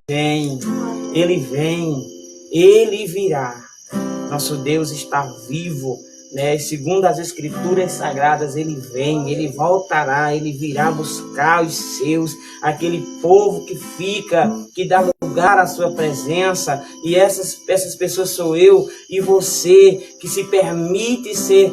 vem, Ele vem, Ele virá. Nosso Deus está vivo, né? Segundo as Escrituras Sagradas, Ele vem, Ele voltará, Ele virá buscar os seus, aquele povo que fica, que dá lugar à sua presença. E essas pessoas sou eu e você, que se permite ser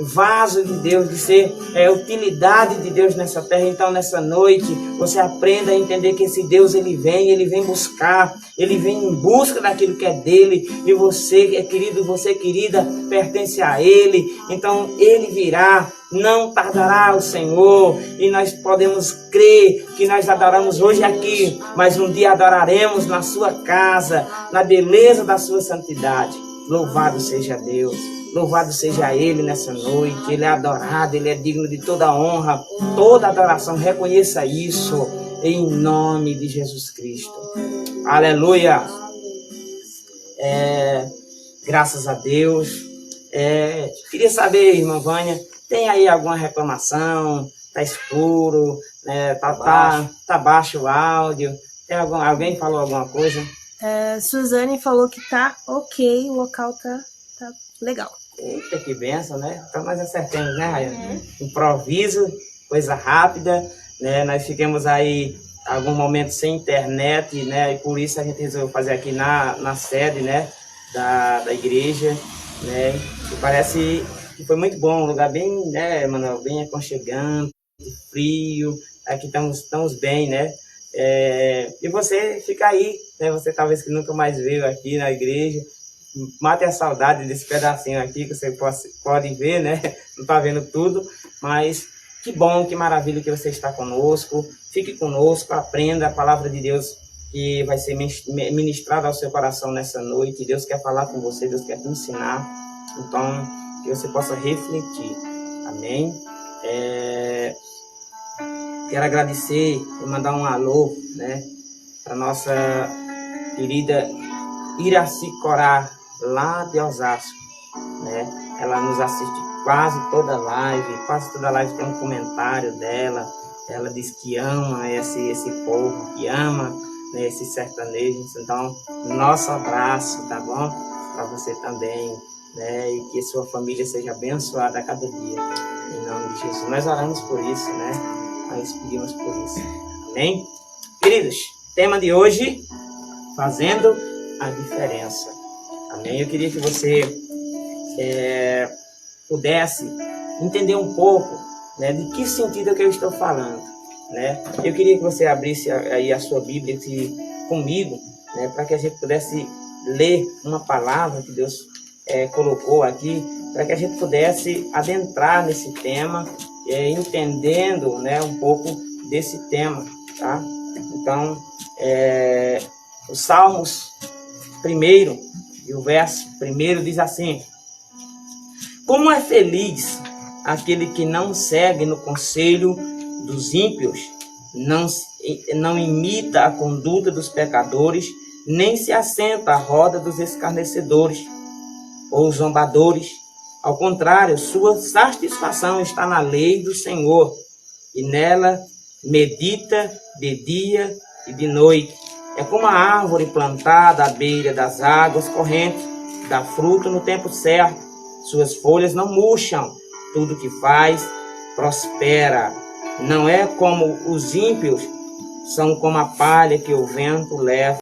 vaso de Deus, de ser utilidade de Deus nessa terra. Então, nessa noite, você aprenda a entender que esse Deus, Ele vem buscar, Ele vem em busca daquilo que é dele, e você, querido, você, querida, pertence a Ele. Então, Ele virá, não tardará o Senhor, e nós podemos crer que nós adoramos hoje aqui, mas um dia adoraremos na sua casa, na beleza da sua santidade. Louvado seja Deus. Louvado seja Ele nessa noite. Ele é adorado, Ele é digno de toda honra, toda adoração. Reconheça isso em nome de Jesus Cristo. Aleluia. Graças a Deus. Queria saber, irmã Vânia, tem aí alguma reclamação? Tá escuro, né? Tá baixo o áudio. Tem alguém falou alguma coisa? Suzane falou que tá ok, o local tá legal. Eita, que benção, né? Então nós acertamos, né, Rayane? Improviso, coisa rápida, né? Nós ficamos aí algum momento sem internet, né? E por isso a gente resolveu fazer aqui na sede, né? Da igreja, né? E parece que foi muito bom, um lugar bem, né, Manuel? Bem aconchegante, frio. Aqui estamos bem, né? E você fica aí, né? Você talvez que nunca mais veio aqui na igreja. Mate a saudade desse pedacinho aqui que você pode ver, né? Não está vendo tudo, mas que bom, que maravilha que você está conosco. Fique conosco, aprenda a palavra de Deus que vai ser ministrada ao seu coração nessa noite. Deus quer falar com você, Deus quer te ensinar. Então, que você possa refletir. Amém? Quero agradecer e mandar um alô, né? Para nossa querida Iraci Corá, lá de Osasco, né? Ela nos assiste quase toda live tem um comentário dela. Ela diz que ama esse povo, que ama, né, esses sertanejos. Então, nosso abraço, tá bom? Para você também, né? E que sua família seja abençoada a cada dia, em nome de Jesus. Nós oramos por isso, né? Nós pedimos por isso. Amém? Queridos, tema de hoje, fazendo a diferença. Amém? Eu queria que você pudesse entender um pouco, né, de que sentido é que eu estou falando, né? Eu queria que você abrisse aí a sua Bíblia comigo, né, para que a gente pudesse ler uma palavra que Deus colocou aqui, para que a gente pudesse adentrar nesse tema, entendendo, né, um pouco desse tema, tá? Então, os Salmos 1, e o verso 1 diz assim: como é feliz aquele que não segue no conselho dos ímpios, não imita a conduta dos pecadores, nem se assenta à roda dos escarnecedores ou zombadores. Ao contrário, sua satisfação está na lei do Senhor, e nela medita de dia e de noite. É como a árvore plantada à beira das águas correntes, dá fruto no tempo certo, suas folhas não murcham, tudo que faz prospera. Não é como os ímpios, são como a palha que o vento leva.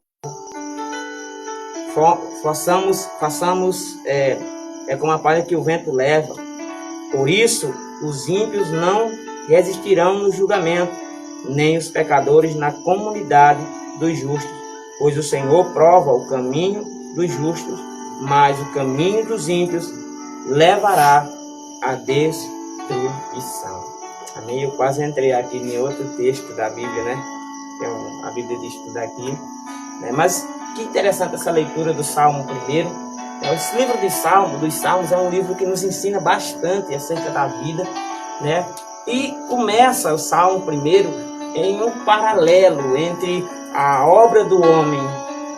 É como a palha que o vento leva. Por isso, os ímpios não resistirão no julgamento, nem os pecadores na comunidade dos justos. Pois o Senhor prova o caminho dos justos, mas o caminho dos ímpios levará à destruição. Amém? Eu quase entrei aqui em outro texto da Bíblia, né? Que é a Bíblia de estudo aqui, né? Mas que interessante essa leitura do Salmo 1. Esse livro dos Salmos é um livro que nos ensina bastante acerca da vida, né? E começa o Salmo 1 em um paralelo entre a obra do homem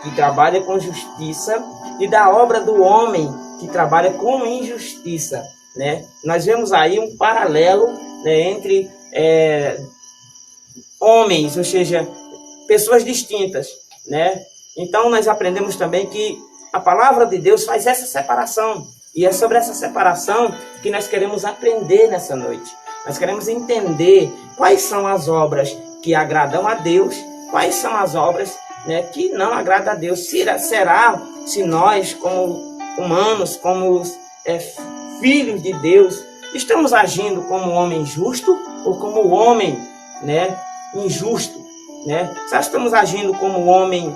que trabalha com justiça e da obra do homem que trabalha com injustiça, né? Nós vemos aí um paralelo, né, entre homens, ou seja, pessoas distintas, né? Então nós aprendemos também que a palavra de Deus faz essa separação. E é sobre essa separação que nós queremos aprender nessa noite. Nós queremos entender quais são as obras que agradam a Deus, quais são as obras, né, que não agradam a Deus. Será se nós, como humanos, como filhos de Deus, estamos agindo como homem justo ou como homem, né, injusto? Né? Será que estamos agindo como homem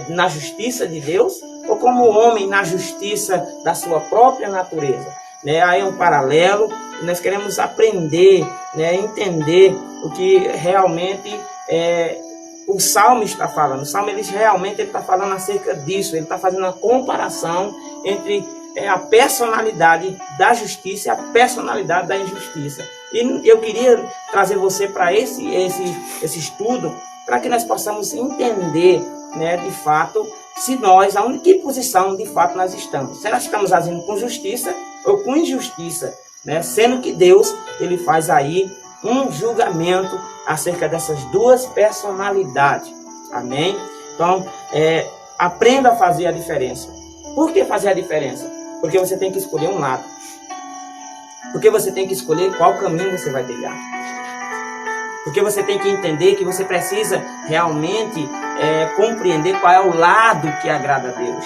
na justiça de Deus ou como homem na justiça da sua própria natureza? Né? Aí é um paralelo, nós queremos aprender, né, entender o que realmente o Salmo está falando. O Salmo ele está falando acerca disso, ele está fazendo uma comparação entre a personalidade da justiça e a personalidade da injustiça. E eu queria trazer você para esse estudo, para que nós possamos entender, né, de fato, se nós, em que posição de fato nós estamos. Será que estamos agindo com justiça ou com injustiça? Né? Sendo que Deus ele faz aí um julgamento acerca dessas duas personalidades. Amém? Então, aprenda a fazer a diferença. Por que fazer a diferença? Porque você tem que escolher um lado. Porque você tem que escolher qual caminho você vai trilhar. Porque você tem que entender que você precisa realmente compreender qual é o lado que agrada a Deus.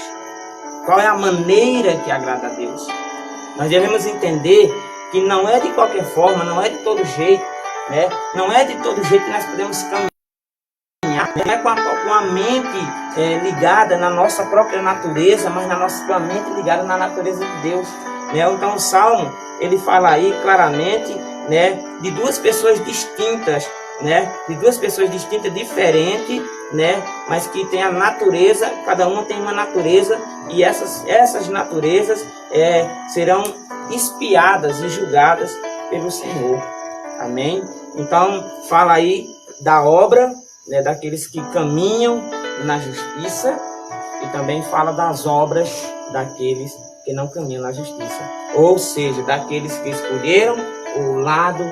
Qual é a maneira que agrada a Deus. Nós devemos entender que não é de qualquer forma, não é de todo jeito, né? Não é de todo jeito que nós podemos caminhar. Não é com a mente ligada na nossa própria natureza, mas com a mente ligada na natureza de Deus. Né? Então o Salmo, ele fala aí claramente, né, de duas pessoas distintas, né, de duas pessoas distintas, diferentes, né, mas que tem a natureza, cada uma tem uma natureza, e essas naturezas serão espiadas e julgadas pelo Senhor. Amém? Então fala aí da obra, né, daqueles que caminham na justiça, e também fala das obras daqueles que não caminham na justiça, ou seja, daqueles que escolheram o lado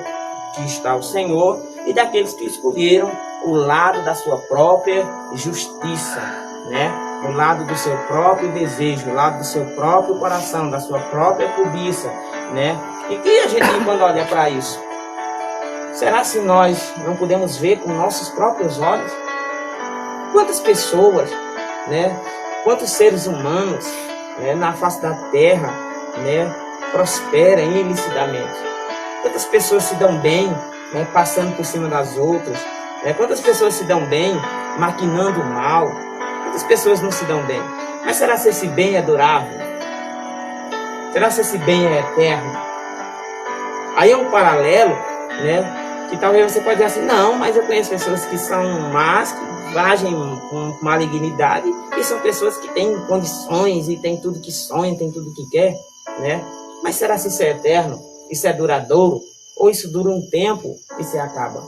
que está o Senhor e daqueles que escolheram o lado da sua própria justiça, né? O lado do seu próprio desejo, o lado do seu próprio coração, da sua própria cobiça, né? E que a gente, quando olha para isso, será se nós não podemos ver com nossos próprios olhos quantas pessoas, né? Quantos seres humanos, né, na face da terra, né, prosperam ilicitamente? Quantas pessoas se dão bem, né, passando por cima das outras? Né? Quantas pessoas se dão bem maquinando o mal? Quantas pessoas não se dão bem? Mas será se esse bem é durável? Será se esse bem é eterno? Aí é um paralelo, né, que talvez você pode dizer assim, não, mas eu conheço pessoas que são más, que agem com malignidade, e são pessoas que têm condições e têm tudo que sonham, têm tudo que quer, né? Mas será se isso é eterno? Isso é duradouro? Ou isso dura um tempo e se acaba?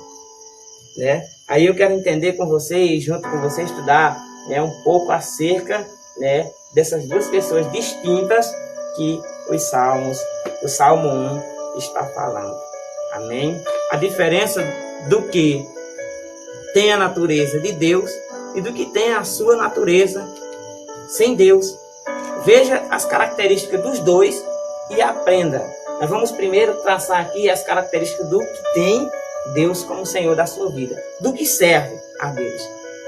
Né? Aí eu quero entender com você e junto com você estudar, né, um pouco acerca, né, dessas duas pessoas distintas que o Salmo 1 está falando. Amém? A diferença do que tem a natureza de Deus e do que tem a sua natureza sem Deus. Veja as características dos dois e aprenda. Nós vamos primeiro traçar aqui as características do que tem Deus como Senhor da sua vida, do que serve a Deus,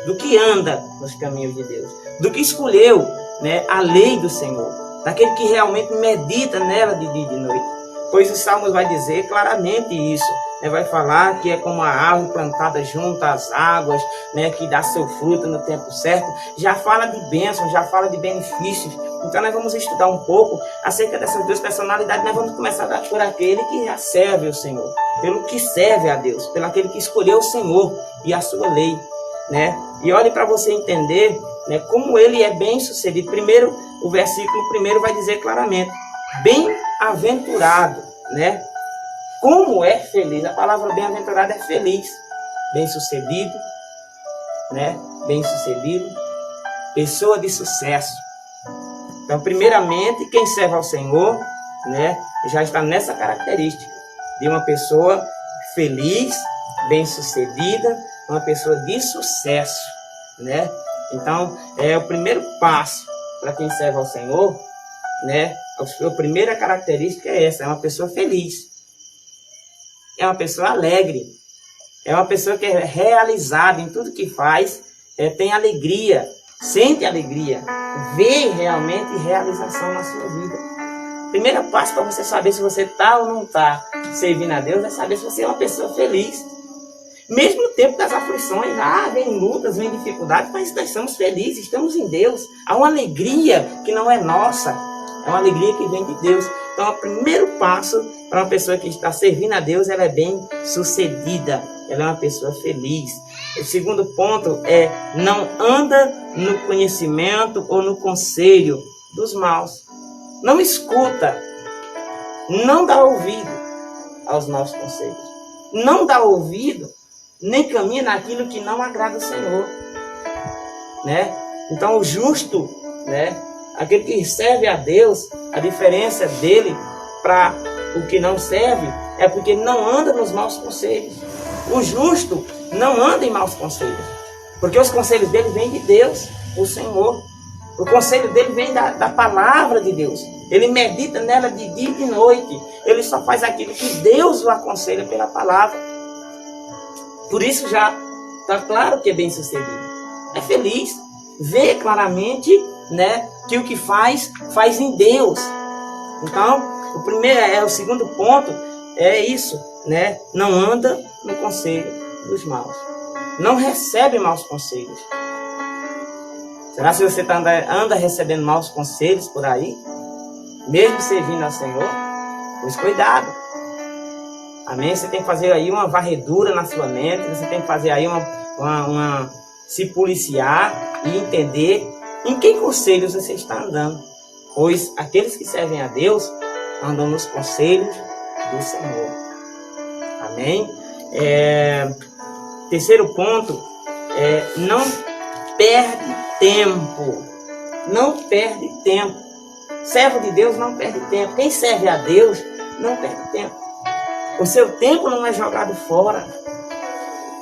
do que anda nos caminhos de Deus, do que escolheu, né, a lei do Senhor, daquele que realmente medita nela de dia e de noite. Pois o Salmo vai dizer claramente isso, né? Vai falar que é como a árvore plantada junto às águas, né, que dá seu fruto no tempo certo. Já fala de bênçãos, já fala de benefícios. Então nós vamos estudar um pouco acerca dessas duas personalidades. Nós vamos começar por aquele que já serve o Senhor, pelo que serve a Deus, pelo aquele que escolheu o Senhor e a sua lei, né? E olhe para você entender, né, como ele é bem sucedido. Primeiro, o versículo primeiro vai dizer claramente, bem-aventurado, né? Como é feliz. A palavra bem-aventurado é feliz, bem-sucedido, né? Bem-sucedido, pessoa de sucesso. Então, primeiramente, quem serve ao Senhor, né, já está nessa característica de uma pessoa feliz, bem-sucedida, uma pessoa de sucesso. né? Então, o primeiro passo para quem serve ao Senhor, né? A primeira característica é essa, é uma pessoa feliz, é uma pessoa alegre, é uma pessoa que é realizada em tudo que faz, tem alegria, sente alegria, vê realmente realização na sua vida. Primeiro passo para você saber se você está ou não está servindo a Deus é saber se você é uma pessoa feliz. Mesmo no tempo das aflições, vem lutas, vem dificuldades, mas nós somos felizes, estamos em Deus. Há uma alegria que não é nossa, é uma alegria que vem de Deus. Então, o primeiro passo para uma pessoa que está servindo a Deus, ela é bem sucedida, ela é uma pessoa feliz. O segundo ponto é, não anda no conhecimento ou no conselho dos maus. Não escuta, não dá ouvido aos maus conselhos. Não dá ouvido, nem caminha naquilo que não agrada o Senhor, né? Então o justo, né? Aquele que serve a Deus, a diferença dele para o que não serve é porque ele não anda nos maus conselhos. O justo não anda em maus conselhos, porque os conselhos dele vêm de Deus, o Senhor. O conselho dele vem da palavra de Deus. Ele medita nela de dia e de noite. Ele só faz aquilo que Deus o aconselha pela palavra. Por isso já está claro que é bem sucedido. É feliz. Vê claramente, né, que o que faz em Deus. Então, o segundo ponto é isso, né? Não anda no conselho dos maus. Não recebe maus conselhos. Será que você anda recebendo maus conselhos por aí? Mesmo servindo ao Senhor? Pois cuidado. Amém? Você tem que fazer aí uma varredura na sua mente. Você tem que fazer aí se policiar e entender em que conselhos você está andando. Pois aqueles que servem a Deus andam nos conselhos do Senhor. Amém? Terceiro ponto não perde tempo. Não perde tempo. Servo de Deus não perde tempo. Quem serve a Deus não perde tempo. O seu tempo não é jogado fora.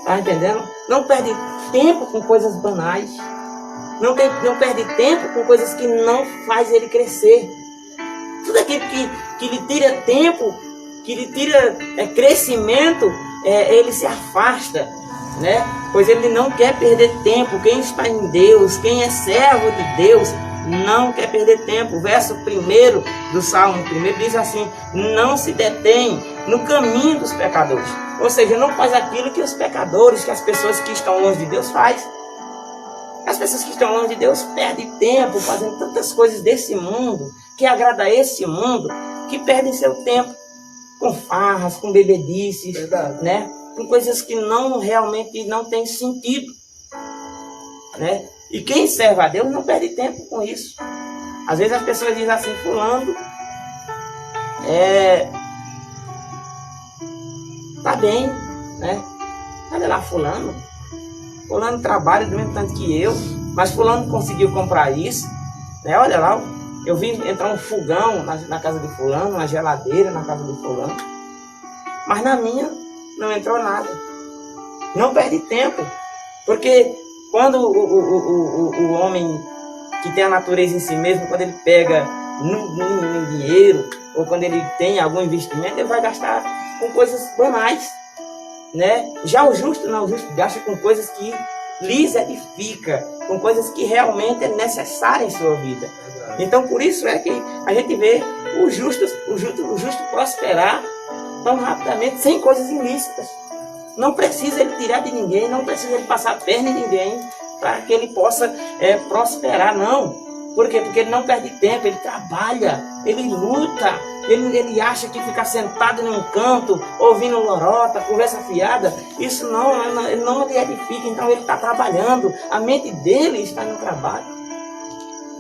Tá entendendo? Não perde tempo com coisas banais. Não perde tempo com coisas que não faz ele crescer. Tudo aquilo que lhe tira tempo, que lhe tira crescimento, ele se afasta, né? Pois ele não quer perder tempo. Quem está em Deus, quem é servo de Deus, não quer perder tempo. O verso 1 do Salmo 1 diz assim: não se detém no caminho dos pecadores. Ou seja, não faz aquilo que os pecadores, que as pessoas que estão longe de Deus faz. As pessoas que estão longe de Deus perdem tempo fazendo tantas coisas desse mundo, que agrada a esse mundo, que perdem seu tempo com farras, com bebedices, né? Com coisas que realmente não tem sentido, né? E quem serve a Deus não perde tempo com isso. Às vezes as pessoas dizem assim: fulano tá bem, né? Olha lá, fulano trabalha do mesmo tanto que eu, mas fulano conseguiu comprar isso, né? Olha lá, eu vi entrar um fogão na casa de fulano, uma geladeira na casa de fulano, mas na minha não entrou nada. Não perde tempo, porque quando o homem que tem a natureza em si mesmo, quando ele pega no dinheiro, ou quando ele tem algum investimento, ele vai gastar com coisas banais, né? Já o justo não, o justo gasta com coisas que lhes edifica, com coisas que realmente é necessária em sua vida. Então por isso é que a gente vê o justo prosperar tão rapidamente, sem coisas ilícitas. Não precisa ele tirar de ninguém, não precisa ele passar a perna em ninguém para que ele possa prosperar, não. Por quê? Porque ele não perde tempo, ele trabalha, ele luta, ele acha que ficar sentado em um canto, ouvindo lorota, conversa fiada, isso não lhe edifica. Então ele está trabalhando, a mente dele está no trabalho.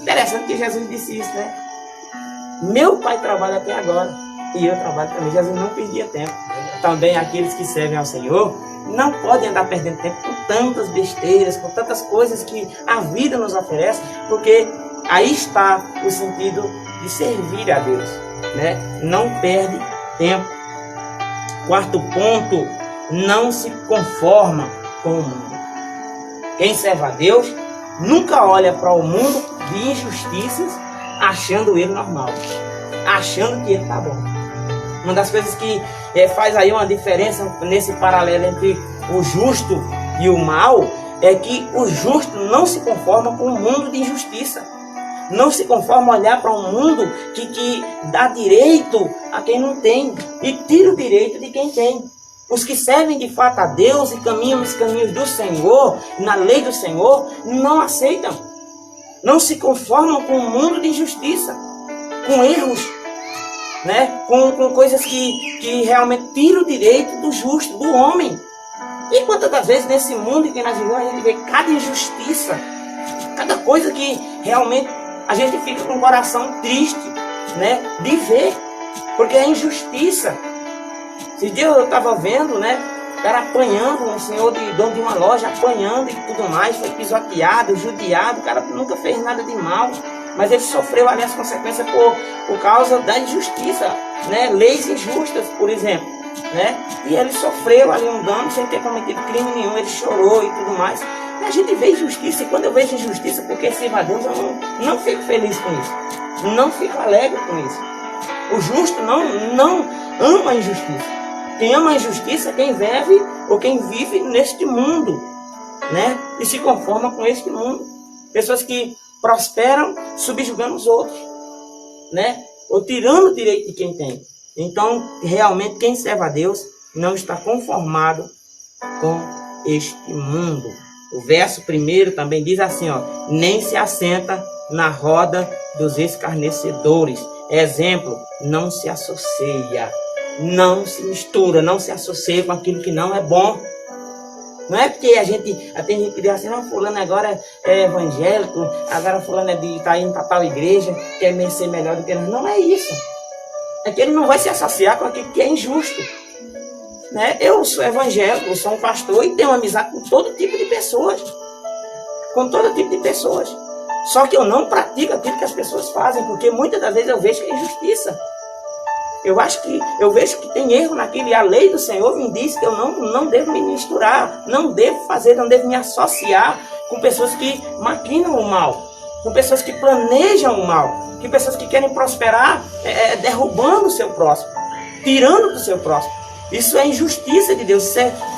Interessante que Jesus disse isso, né? Meu Pai trabalha até agora e eu trabalho também. Jesus não perdia tempo. Também aqueles que servem ao Senhor não podem andar perdendo tempo com tantas besteiras, com tantas coisas que a vida nos oferece, porque aí está o sentido de servir a Deus, né? Não perde tempo. Quarto ponto, não se conforma com o mundo. Quem serve a Deus nunca olha para o mundo de injustiças achando ele normal, achando que ele está bom. Uma das coisas que faz aí uma diferença nesse paralelo entre o justo e o mal é que o justo não se conforma com o mundo de injustiça. Não se conforma a olhar para um mundo que dá direito a quem não tem e tira o direito de quem tem. Os que servem de fato a Deus e caminham nos caminhos do Senhor, na lei do Senhor, não aceitam. Não se conformam com o mundo de injustiça, com erros, né? com coisas que realmente tiram o direito do justo, do homem. E quantas das vezes nesse mundo em que nós vivemos, a gente vê cada injustiça, cada coisa que realmente a gente fica com o coração triste, né, de ver, porque é injustiça. Esse dia eu estava vendo, né, o cara apanhando, um senhor dono de uma loja, apanhando e tudo mais, foi pisoteado, judiado, o cara nunca fez nada de mal, mas ele sofreu ali as consequências por causa da injustiça, né, leis injustas, por exemplo, né, e ele sofreu ali um dano sem ter cometido crime nenhum, ele chorou e tudo mais. E a gente vê injustiça, e quando eu vejo injustiça, porque sirvo a Deus, eu não fico feliz com isso, não fico alegre com isso. O justo não ama a injustiça. Quem ama a injustiça é quem vive ou quem vive neste mundo, né? E se conforma com este mundo. Pessoas que prosperam subjugando os outros, né? Ou tirando o direito de quem tem. Então, realmente, quem serve a Deus não está conformado com este mundo. O verso 1 também diz assim, ó, nem se assenta na roda dos escarnecedores. Exemplo, não se associa. Não se mistura, não se associa com aquilo que não é bom. Não é porque tem gente que diz assim, não, fulano agora é evangélico, agora fulano está indo para tal igreja, quer ser melhor do que nós. Não é isso. É que ele não vai se associar com aquilo que é injusto. Né? Eu sou evangélico, eu sou um pastor e tenho amizade com todo tipo de pessoas. Com todo tipo de pessoas. Só que eu não pratico aquilo que as pessoas fazem, porque muitas das vezes eu vejo que é injustiça. Eu vejo que tem erro naquilo, e a lei do Senhor me diz que eu não devo me misturar, não devo me associar com pessoas que maquinam o mal, com pessoas que planejam o mal, com pessoas que querem prosperar derrubando o seu próximo, tirando do seu próximo. Isso é injustiça de Deus.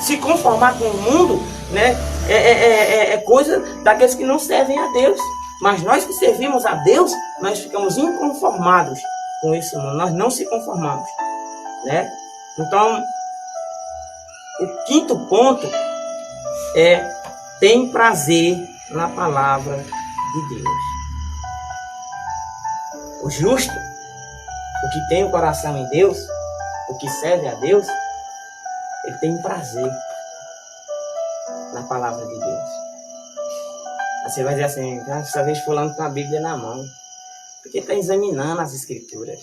Se conformar com o mundo, né, é coisa daqueles que não servem a Deus. Mas nós que servimos a Deus, nós ficamos inconformados com esse mundo, nós não se conformamos, né? Então, o quinto ponto é: tem prazer na palavra de Deus. O justo, o que tem o coração em Deus, o que serve a Deus, ele tem prazer na palavra de Deus. Você vai dizer assim, dessa vez fulano com a Bíblia na mão, porque está examinando as Escrituras.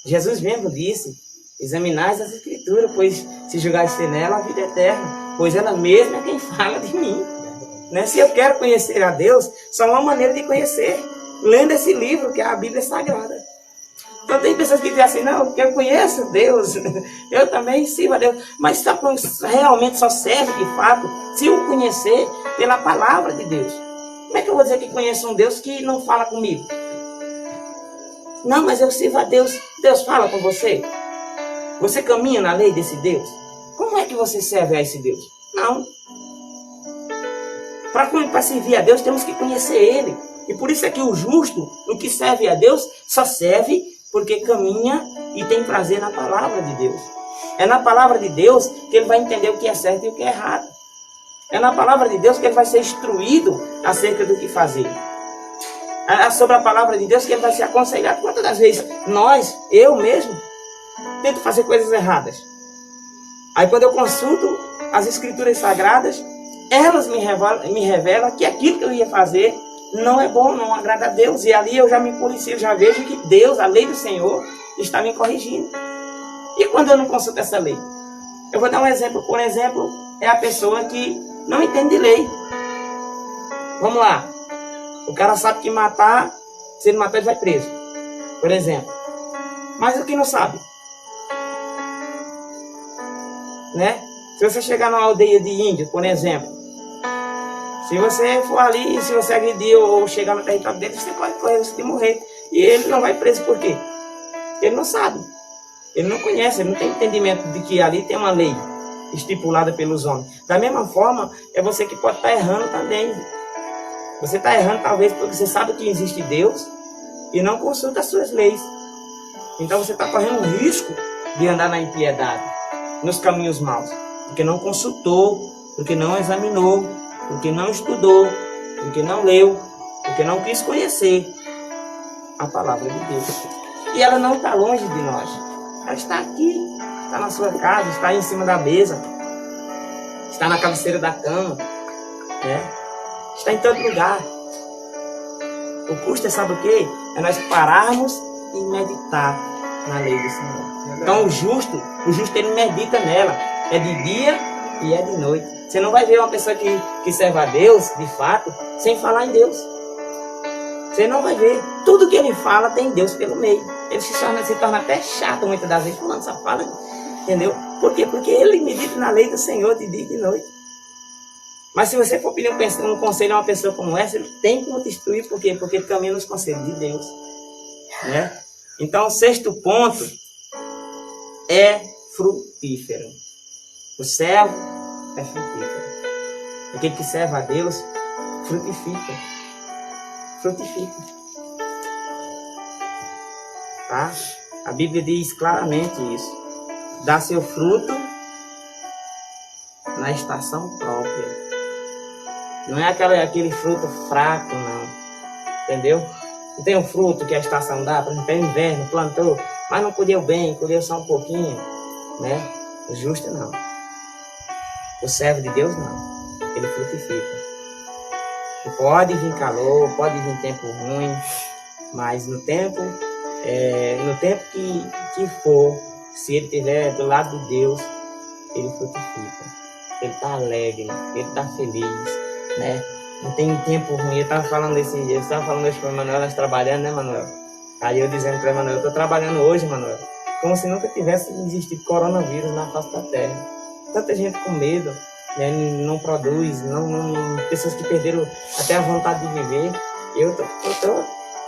Jesus mesmo disse, examinais as Escrituras, pois se julgares ser nela a vida eterna, pois ela mesma é quem fala de mim. Né? Se eu quero conhecer a Deus, só uma maneira de conhecer, lendo esse livro, que é a Bíblia Sagrada. Então tem pessoas que dizem assim, não, eu conheço Deus, eu também sirvo a Deus, mas realmente só serve de fato se o conhecer pela palavra de Deus. Como é que eu vou dizer que conheço um Deus que não fala comigo? Não, mas eu sirvo a Deus. Deus fala com você? Você caminha na lei desse Deus? Como é que você serve a esse Deus? Não. Para servir a Deus, temos que conhecer Ele. E por isso é que o justo, o que serve a Deus, só serve porque caminha e tem prazer na palavra de Deus. É na palavra de Deus que ele vai entender o que é certo e o que é errado. É na palavra de Deus que ele vai ser instruído acerca do que fazer. É sobre a palavra de Deus que ele vai ser aconselhado. Quantas das vezes eu mesmo, tento fazer coisas erradas. Aí quando eu consulto as Escrituras Sagradas, elas me revelam que aquilo que eu ia fazer não é bom, não agrada a Deus. E ali eu já me policio, já vejo que Deus, a lei do Senhor, está me corrigindo. E quando eu não consulto essa lei? Eu vou dar um exemplo. Por exemplo, é a pessoa que não entende de lei. Vamos lá. O cara sabe que matar, se ele matar, ele vai preso. Por exemplo. Mas o que não sabe? Né? Se você chegar numa aldeia de índio, por exemplo, Se você for ali, se você agredir ou chegar no território dele, você pode correr o risco de morrer. E ele não vai preso por quê? Ele não sabe. Ele não conhece, ele não tem entendimento de que ali tem uma lei estipulada pelos homens. Da mesma forma, é você que pode estar errando também. Você está errando talvez porque você sabe que existe Deus e não consulta as suas leis. Então você está correndo um risco de andar na impiedade, nos caminhos maus, porque não consultou, porque não examinou, porque não estudou, porque não leu, porque não quis conhecer a palavra de Deus. E ela não está longe de nós. Ela está aqui, está na sua casa, está aí em cima da mesa, está na cabeceira da cama, né? Está em todo lugar. O custo é, sabe o quê? É nós pararmos e meditar na lei do Senhor. Então o justo ele medita nela. É de dia e é de noite. Você não vai ver uma pessoa que serve a Deus, de fato, sem falar em Deus. Você não vai ver. Tudo que ele fala tem Deus pelo meio. Ele se torna até chato muitas das vezes falando essa fala. Entendeu? Por quê? Porque ele medita na lei do Senhor de dia e de noite. Mas se você for pedir um conselho a uma pessoa como essa, ele tem como te instruir. Por quê? Porque ele caminha nos conselhos de Deus. Né? Então o sexto ponto é frutífero. O servo é frutífero. Aquele que serve a Deus frutifica. Frutifica. Tá? A Bíblia diz claramente isso. Dá seu fruto na estação própria. Não é aquele fruto fraco, não. Entendeu? Não tem um fruto que a estação dá, por exemplo, é inverno, plantou, mas não colheu bem, colheu só um pouquinho, né? O justo não. O servo de Deus não. Ele frutifica. E pode vir calor, pode vir tempo ruim, mas no tempo que for, se ele estiver do lado de Deus, ele frutifica. Ele está alegre, ele está feliz, né? Não tem tempo ruim. Eu estava falando hoje para o Manuel, nós trabalhando, né, Manuel? Aí eu dizendo para o Manuel, eu estou trabalhando hoje, Manuel, como se nunca tivesse existido coronavírus na face da terra. Tanta gente com medo, né? Não produz, pessoas que perderam até a vontade de viver. Eu estou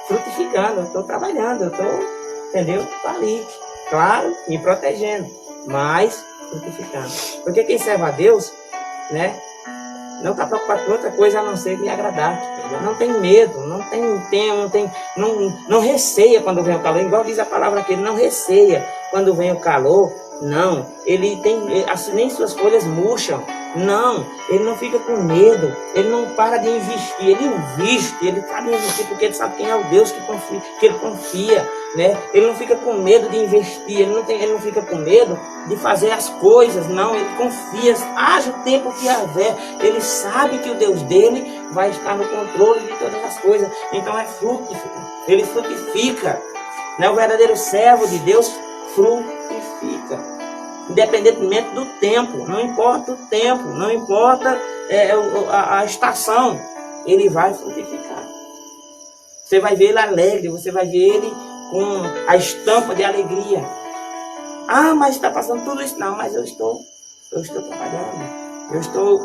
frutificando, eu estou trabalhando, eu estou, entendeu? Estou ali, claro, me protegendo, mas frutificando. Porque quem serve a Deus, né? Não está preocupado com outra coisa a não ser me agradar. Não tem medo, não receia quando vem o calor. Igual diz a palavra aqui, ele não receia quando vem o calor. Não, nem suas folhas murcham. Não, ele não fica com medo. Ele não para de investir. Ele investe, ele para de investir porque ele sabe quem é o Deus que ele confia. Né? Ele não fica com medo de investir, ele não fica com medo de fazer as coisas, não, ele confia, haja o tempo que haver, ele sabe que o Deus dele vai estar no controle de todas as coisas, então é frutífero, ele frutifica, né? O verdadeiro servo de Deus frutifica, independentemente do tempo, não importa o tempo, não importa a estação, ele vai frutificar. Você vai ver ele alegre, você vai ver ele com a estampa de alegria. Ah, mas está passando tudo isso. Não, mas eu estou trabalhando. Eu estou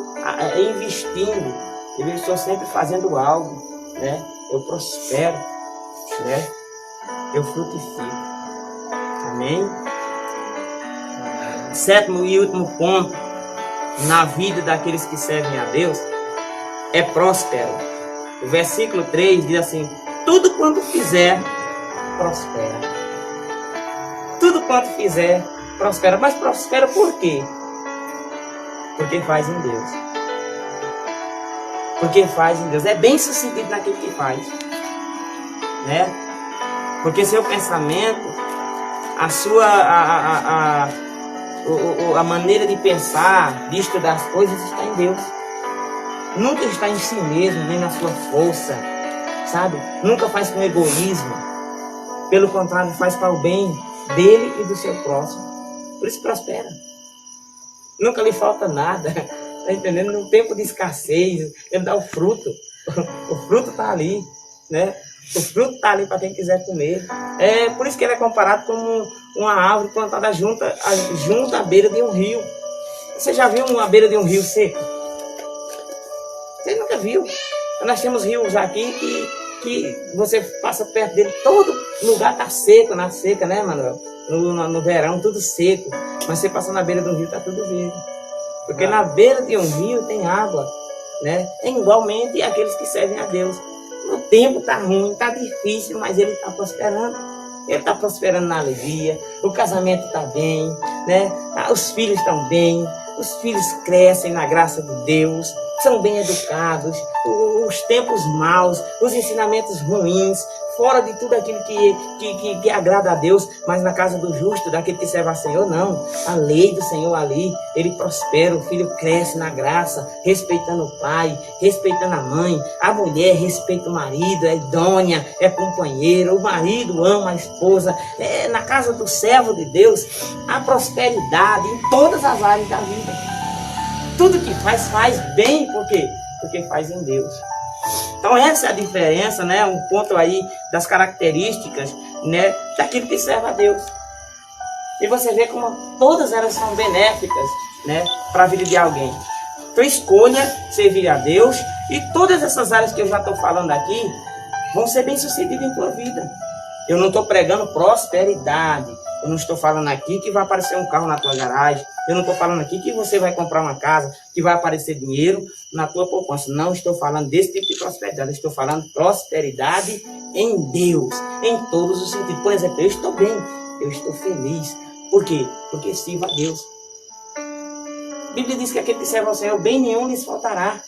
investindo. Eu estou sempre fazendo algo, né? Eu prospero, né? Eu frutifico. Amém? Sétimo e último ponto na vida daqueles que servem a Deus é próspero. O versículo 3 diz assim: tudo quanto fizer, prospera. Tudo quanto fizer, prospera. Mas prospera por quê? Porque faz em Deus. Porque faz em Deus. É bem sucedido naquilo que faz. Né? Porque seu pensamento, a maneira de pensar, de estudar as coisas está em Deus. Nunca está em si mesmo, nem na sua força. Sabe? Nunca faz com egoísmo. Pelo contrário, faz para o bem dele e do seu próximo. Por isso prospera. Nunca lhe falta nada. Está entendendo? No tempo de escassez, ele dá o fruto. O fruto está ali, né? O fruto está ali para quem quiser comer. É por isso que ele é comparado como uma árvore plantada junto à beira de um rio. Você já viu uma beira de um rio seco? Você nunca viu. viu. Nós temos rios aqui que você passa perto dele, todo lugar está seco, na seca, né, Manuel? No verão, tudo seco. Mas você passa na beira do rio, está tudo verde. Porque na beira de um rio tem água, né? É igualmente aqueles que servem a Deus. O tempo está ruim, está difícil, mas ele está prosperando. Ele está prosperando na alegria, o casamento está bem, né? Os filhos estão bem, os filhos crescem na graça de Deus, são bem educados, os tempos maus, os ensinamentos ruins, fora de tudo aquilo que agrada a Deus, mas na casa do justo, daquele que serve a Senhor, não. A lei do Senhor ali, ele prospera, o filho cresce na graça, respeitando o pai, respeitando a mãe, a mulher respeita o marido, é idônea, é companheira, o marido ama a esposa. Na casa do servo de Deus, há prosperidade em todas as áreas da vida. Tudo que faz bem, por quê? Porque faz em Deus. Então essa é a diferença, né? Um ponto aí das características, né, daquilo que serve a Deus. E você vê como todas elas são benéficas, né, para a vida de alguém. Então escolha servir a Deus e todas essas áreas que eu já estou falando aqui vão ser bem-sucedidas em tua vida. Eu não estou pregando prosperidade. Eu não estou falando aqui que vai aparecer um carro na tua garagem. Eu não estou falando aqui que você vai comprar uma casa, que vai aparecer dinheiro na tua poupança. Não estou falando desse tipo de prosperidade. Eu estou falando prosperidade em Deus, em todos os sentidos. Por exemplo, eu estou bem, eu estou feliz. Por quê? Porque sirvo a Deus. A Bíblia diz que aquele que serve ao Senhor, bem nenhum lhes faltará.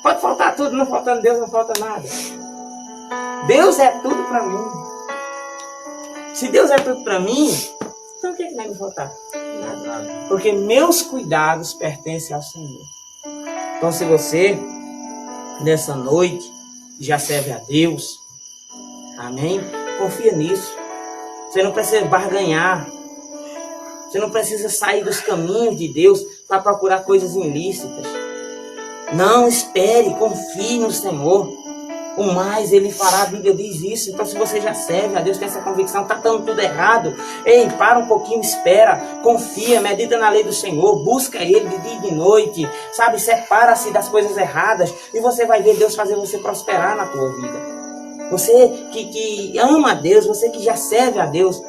Pode faltar tudo, não faltando Deus, não falta nada. Deus é tudo para mim. Se Deus é tudo para mim, então o que vai me faltar? Nada. Porque meus cuidados pertencem ao Senhor. Então se você, nessa noite, já serve a Deus, amém? Confia nisso. Você não precisa barganhar. Você não precisa sair dos caminhos de Deus para procurar coisas ilícitas. Não espere, confie no Senhor. O mais Ele fará, a Bíblia diz isso. Então se você já serve a Deus, tem essa convicção, está dando tudo errado, ei, para um pouquinho, espera, confia, medita na lei do Senhor, busca Ele de dia e de noite, sabe, separa-se das coisas erradas e você vai ver Deus fazer você prosperar na tua vida. Você que ama a Deus, você que já serve a Deus,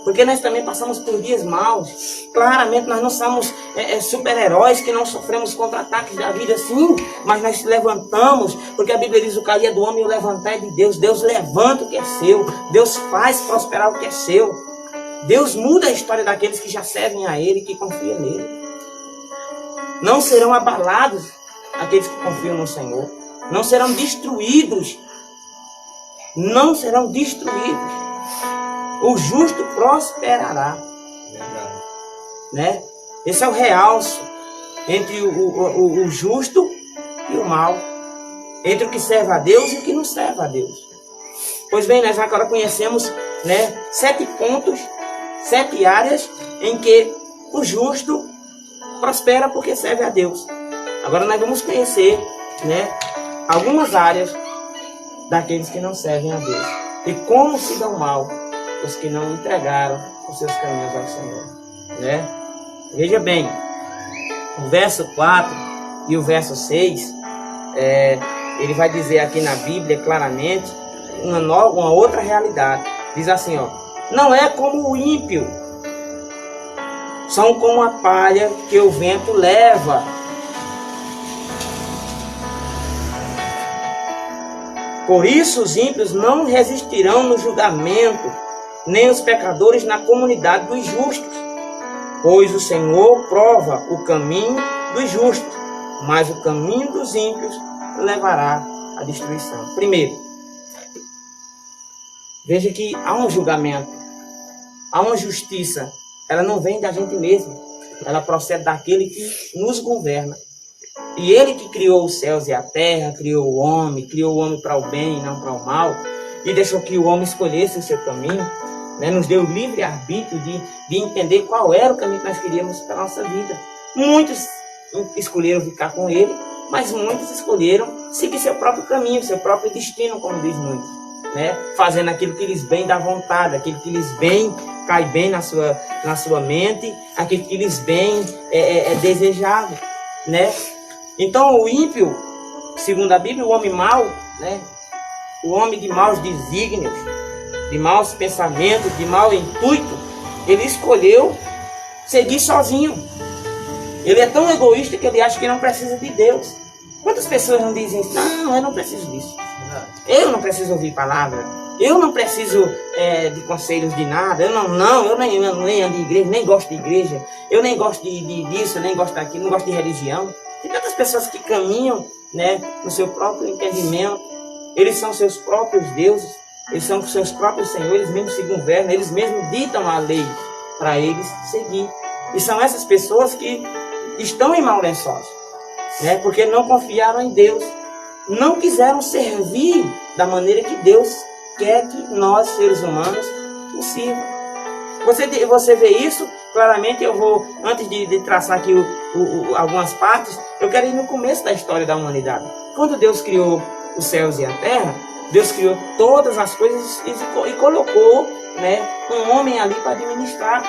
porque nós também passamos por dias maus. Claramente nós não somos super-heróis que não sofremos contra-ataques da vida, sim. Mas nós se levantamos, porque a Bíblia diz: o cair é do homem e o levantar é de Deus. Deus levanta o que é seu. Deus faz prosperar o que é seu. Deus muda a história daqueles que já servem a Ele, que confiam nele. Não serão abalados aqueles que confiam no Senhor. Não serão destruídos. Não serão destruídos. O justo prosperará. Né? Esse é o realce entre o justo e o mal. Entre o que serve a Deus e o que não serve a Deus. Pois bem, nós agora conhecemos, né, 7 pontos, 7 áreas em que o justo prospera porque serve a Deus. Agora nós vamos conhecer, né, algumas áreas daqueles que não servem a Deus. E como se dão mal os que não entregaram os seus caminhos ao Senhor, né? Veja bem, o verso 4 e o verso 6, ele vai dizer aqui na Bíblia claramente uma outra realidade. Diz assim, ó: não é como o ímpio, são como a palha que o vento leva. Por isso os ímpios não resistirão no julgamento, nem os pecadores na comunidade dos justos. Pois o Senhor prova o caminho dos justos, mas o caminho dos ímpios levará à destruição. Primeiro, veja que há um julgamento, há uma justiça. Ela não vem da gente mesmo, ela procede daquele que nos governa. E Ele que criou os céus e a terra, criou o homem para o bem e não para o mal, e deixou que o homem escolhesse o seu caminho, né? Nos deu livre arbítrio de entender qual era o caminho que nós queríamos para a nossa vida. Muitos escolheram ficar com Ele, mas muitos escolheram seguir seu próprio caminho, seu próprio destino, como diz muitos, né? Fazendo aquilo que lhes bem dá vontade, aquilo que lhes bem cai bem na sua mente, aquilo que lhes bem é desejável. né? Então o ímpio, segundo a Bíblia, o homem mau, né? O homem de maus desígnios, de maus pensamentos, de mau intuito, ele escolheu seguir sozinho. Ele é tão egoísta que ele acha que não precisa de Deus. Quantas pessoas não dizem isso? Não, eu não preciso disso. Eu não preciso ouvir palavra. Eu não preciso de conselhos de nada. Eu nem ando de igreja, nem gosto de igreja. Eu nem gosto disso, nem gosto daquilo, não gosto de religião. Tem tantas pessoas que caminham, né, no seu próprio entendimento. Eles são seus próprios deuses. Eles são seus próprios senhores. Eles mesmos se governam. Eles mesmos ditam a lei para eles seguir. E são essas pessoas que estão em maus lençóis, né, porque não confiaram em Deus. Não quiseram servir da maneira que Deus quer que nós, seres humanos, o sirvam. Você vê isso claramente. Eu vou, antes de traçar aqui algumas partes, eu quero ir no começo da história da humanidade. Quando Deus criou os céus e a terra, Deus criou todas as coisas e colocou, né, um homem ali para administrar.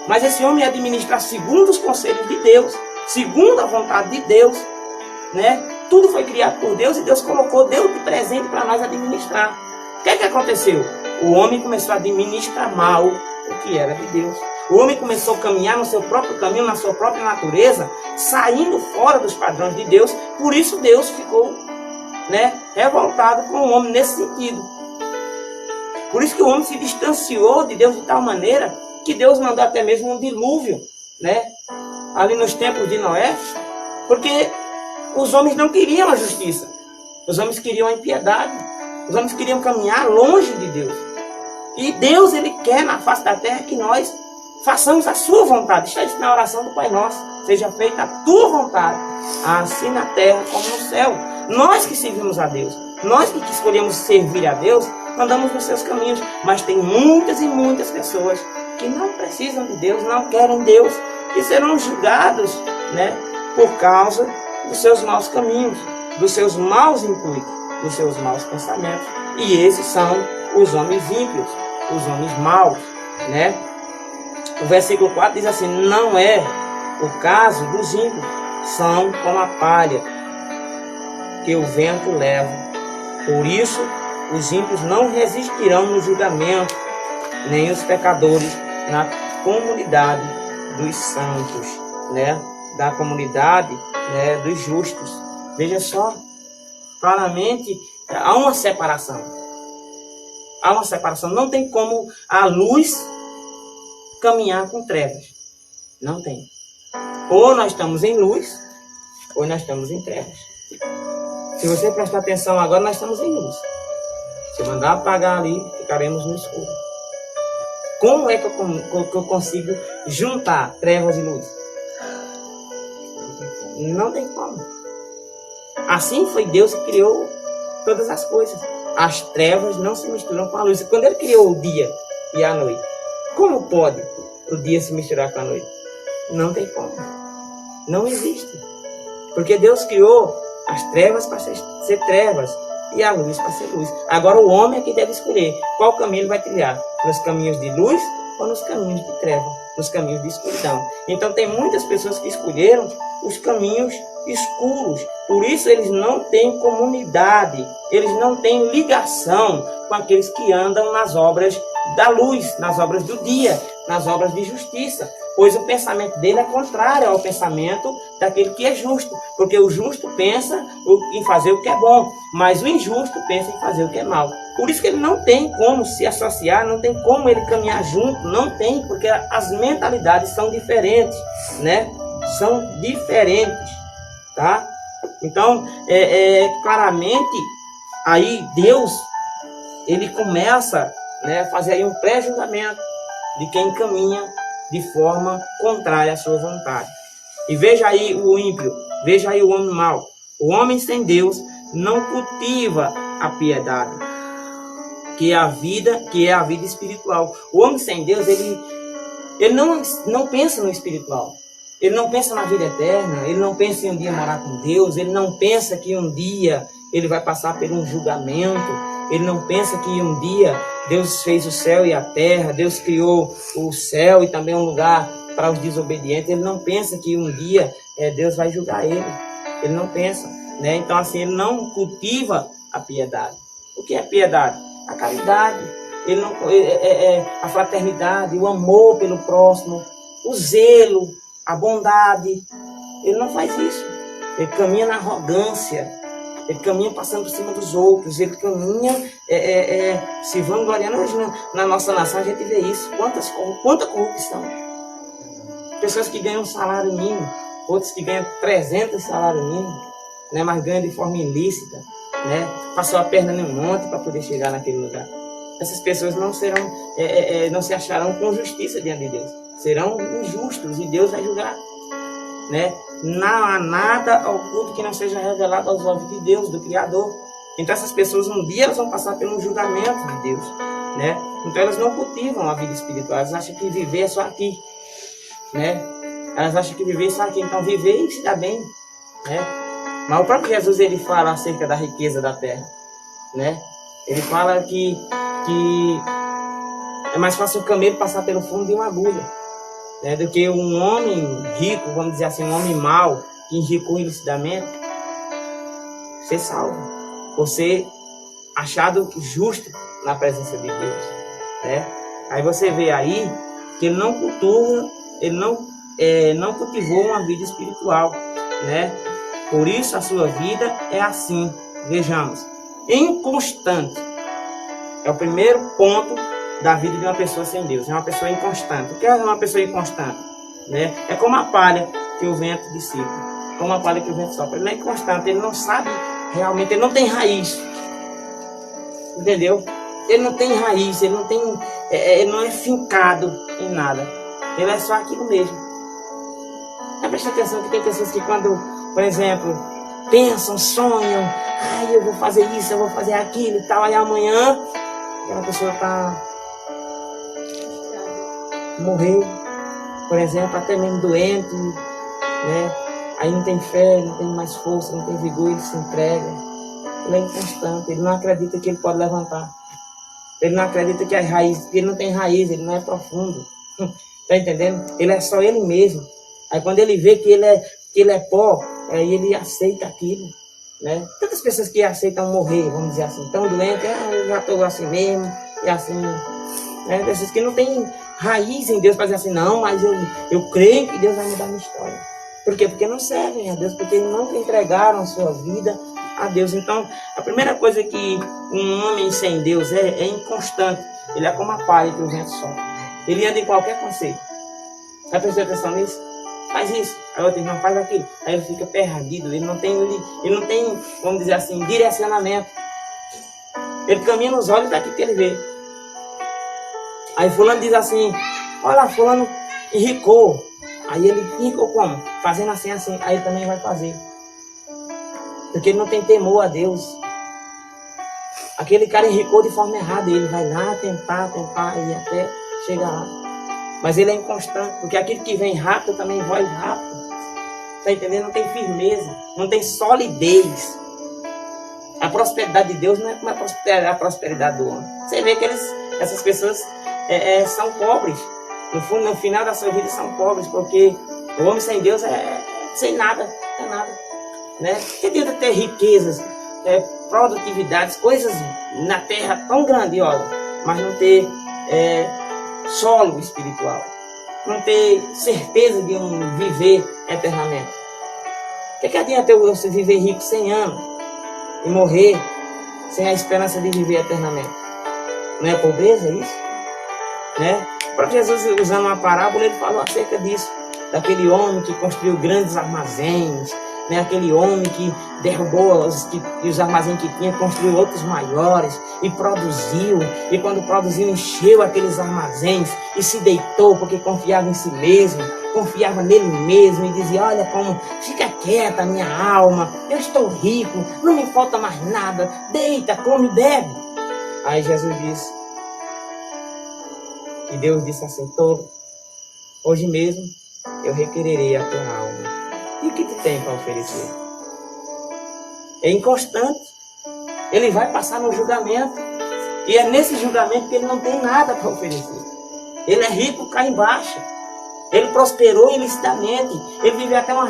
Mas esse homem ia administrar segundo os conselhos de Deus, segundo a vontade de Deus, né? Tudo foi criado por Deus e Deus colocou, deu de presente para nós administrar. O que é que aconteceu? O homem começou a administrar mal o que era de Deus. O homem começou a caminhar no seu próprio caminho, na sua própria natureza, saindo fora dos padrões de Deus. Por isso Deus ficou, né, revoltado com o homem nesse sentido. Por isso que o homem se distanciou de Deus de tal maneira que Deus mandou até mesmo um dilúvio, né, ali nos tempos de Noé, porque os homens não queriam a justiça. Os homens queriam a impiedade. Os homens queriam caminhar longe de Deus. E Deus, Ele quer na face da terra que nós façamos a sua vontade. Está isso na oração do Pai Nosso. Seja feita a tua vontade, assim na terra como no céu. Nós que servimos a Deus, nós que escolhemos servir a Deus, andamos nos seus caminhos. Mas tem muitas e muitas pessoas que não precisam de Deus, não querem Deus, e serão julgados, né, por causa dos seus maus caminhos, dos seus maus intuitos, dos seus maus pensamentos. E esses são os homens ímpios, os homens maus, né? O versículo 4 diz assim: não é o caso dos ímpios, são como a palha que o vento leva. Por isso, os ímpios não resistirão no julgamento, nem os pecadores na comunidade dos santos, né? Da comunidade, né, dos justos. Veja só, claramente há uma separação. Há uma separação. Não tem como a luz caminhar com trevas. Não tem. Ou nós estamos em luz, ou nós estamos em trevas. Se você prestar atenção agora, nós estamos em luz. Se eu mandar apagar ali, ficaremos no escuro. Como é que eu consigo juntar trevas e luz? Não tem como. Assim foi Deus que criou todas as coisas. As trevas não se misturam com a luz. Quando Ele criou o dia e a noite, como pode o dia se misturar com a noite? Não tem como. Não existe. Porque Deus criou as trevas para ser trevas e a luz para ser luz. Agora o homem é que deve escolher qual caminho ele vai trilhar. Nos caminhos de luz ou nos caminhos de treva, nos caminhos de escuridão. Então tem muitas pessoas que escolheram os caminhos escuros. Por isso eles não têm comunidade, eles não têm ligação com aqueles que andam nas obras da luz, nas obras do dia, nas obras de justiça. Pois o pensamento dele é contrário ao pensamento daquele que é justo. Porque o justo pensa em fazer o que é bom, mas o injusto pensa em fazer o que é mal. Por isso que ele não tem como se associar, não tem como ele caminhar junto, não tem, porque as mentalidades são diferentes, né? São diferentes, tá? Então, claramente, aí Deus, ele começa, né, a fazer aí um pré-julgamento de quem caminha de forma contrária à sua vontade. E veja aí o ímpio, veja aí o homem mau. O homem sem Deus não cultiva a piedade, que é a vida espiritual. O homem sem Deus, ele não pensa no espiritual. Ele não pensa na vida eterna, ele não pensa em um dia morar com Deus, ele não pensa que um dia ele vai passar por um julgamento, ele não pensa que um dia Deus fez o céu e a terra, Deus criou o céu e também um lugar para os desobedientes, ele não pensa que um dia Deus vai julgar ele. Ele não pensa, né? Então, assim, ele não cultiva a piedade. O que é piedade? A caridade, a fraternidade, o amor pelo próximo, o zelo, a bondade. Ele não faz isso. Ele caminha na arrogância, ele caminha passando por cima dos outros, ele caminha se vangloriando. Hoje na nossa nação a gente vê isso. Quanta corrupção. Pessoas que ganham um salário mínimo, outros que ganham 300 salários mínimos, né, mas ganham de forma ilícita, né, passou a perna em um monte para poder chegar naquele lugar. Essas pessoas não se acharão com justiça diante de Deus. Serão injustos e Deus vai julgar, né? Não há nada oculto que não seja revelado aos olhos de Deus, do Criador. Então essas pessoas um dia elas vão passar pelo julgamento de Deus, né? Então elas não cultivam a vida espiritual, elas acham que viver é só aqui, né? Elas acham que viver é só aqui, então viver e se dá bem, né? Mas o próprio Jesus ele fala acerca da riqueza da terra, né? Ele fala que é mais fácil o camelo passar pelo fundo de uma agulha, né, do que um homem rico, vamos dizer assim, um homem mau, que enricou ilicitamente, ser salvo, por ser achado justo na presença de Deus, né? Aí você vê aí que ele não cultua, ele não cultivou uma vida espiritual, né? Por isso a sua vida é assim. Vejamos, inconstante. É o primeiro ponto da vida de uma pessoa sem Deus. É uma pessoa inconstante. O que é uma pessoa inconstante? Né? É como a palha que o vento dissipa. Como a palha que o vento sopra. Ele não é inconstante. Ele não sabe realmente. Ele não tem raiz. Entendeu? Ele não tem raiz. Ele não é fincado em nada. Ele é só aquilo mesmo. Presta atenção que tem pessoas que quando, por exemplo, pensam, sonham. Ai, eu vou fazer isso, eu vou fazer aquilo e tal. Aí amanhã aquela pessoa morreu, por exemplo, até mesmo doente, né? Aí não tem fé, não tem mais força, não tem vigor, ele se entrega. Ele é inconstante, ele não acredita que ele pode levantar. Ele não acredita que as raízes, ele não tem raiz, ele não é profundo. Tá entendendo? Ele é só ele mesmo. Aí quando ele vê que ele é pó, aí ele aceita aquilo. Né? Tantas pessoas que aceitam morrer, vamos dizer assim, tão doentes, eu já estou assim mesmo, e assim, né? Pessoas que não têm raiz em Deus para dizer assim, não, mas eu creio que Deus vai mudar a minha história. Por quê? Porque não servem a Deus, porque nunca entregaram a sua vida a Deus. Então, a primeira coisa que um homem sem Deus é inconstante. Ele é como a palha que o vento sopra. Ele anda em qualquer conceito. Já prestou atenção nisso? Faz isso, aí outro irmão faz aquilo, aí ele fica perdido, ele não tem, vamos dizer assim, direcionamento. Ele caminha nos olhos daquilo que ele vê. Aí fulano diz assim, olha, fulano enricou. Aí ele enricou como? Fazendo assim, aí ele também vai fazer. Porque ele não tem temor a Deus. Aquele cara enricou de forma errada, ele vai lá tentar, e até chegar lá. Mas ele é inconstante, porque aquilo que vem rápido também vai rápido. Está entendendo? Não tem firmeza, não tem solidez. A prosperidade de Deus não é como a prosperidade do homem. Você vê que essas pessoas são pobres. No final da sua vida são pobres, porque o homem sem Deus é sem nada, é nada. Né? Que adianta ter riquezas, produtividades, coisas na terra tão grandiosas, mas não ter solo espiritual, não ter certeza de um viver eternamente. O que adianta eu viver rico 100 anos e morrer sem a esperança de viver eternamente? Não é pobreza isso? Né? O próprio Jesus, usando uma parábola, ele falou acerca disso, daquele homem que construiu grandes armazéns, né? Aquele homem que derrubou os armazéns que tinha, construiu outros maiores e produziu. E quando produziu, encheu aqueles armazéns e se deitou porque confiava em si mesmo, confiava nele mesmo e dizia, olha como, fica quieta minha alma, eu estou rico, não me falta mais nada, deita, come e bebe. Aí Jesus disse, e Deus disse assim, tolo, hoje mesmo eu requererei a tua alma. E o que tu tem para oferecer? É inconstante. Ele vai passar no julgamento. E é nesse julgamento que ele não tem nada para oferecer. Ele é rico cá embaixo. Ele prosperou ilicitamente, ele viveu até uma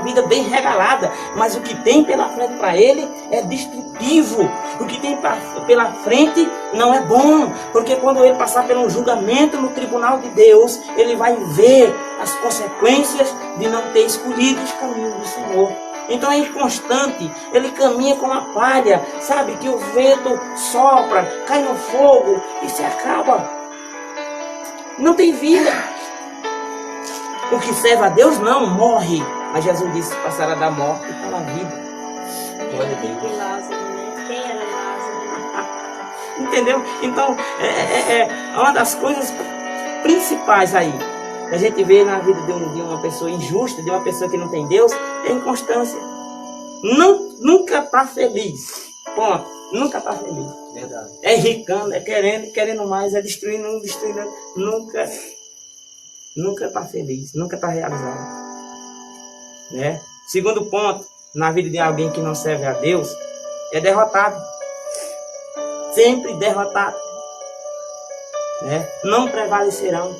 vida bem regalada, mas o que tem pela frente para ele é destrutivo. O que tem pela frente não é bom, porque quando ele passar pelo julgamento no tribunal de Deus, ele vai ver as consequências de não ter escolhido os caminhos do Senhor. Então é inconstante, ele caminha como uma palha, sabe, que o vento sopra, cai no fogo e se acaba. Não tem vida. O que serve a Deus não morre, mas Jesus disse que passará da morte para a vida. Glória a Deus. Lázaro, né? Quem era Lázaro? Entendeu? Então, uma das coisas principais aí que a gente vê na vida de uma pessoa injusta, de uma pessoa que não tem Deus, é a inconstância. Nunca está feliz. Ponto. Nunca está feliz. Verdade. É ricando, é querendo mais, é destruindo, nunca está feliz, nunca está realizado. Né? Segundo ponto, na vida de alguém que não serve a Deus, é derrotado. Sempre derrotado. Né? Não prevalecerão.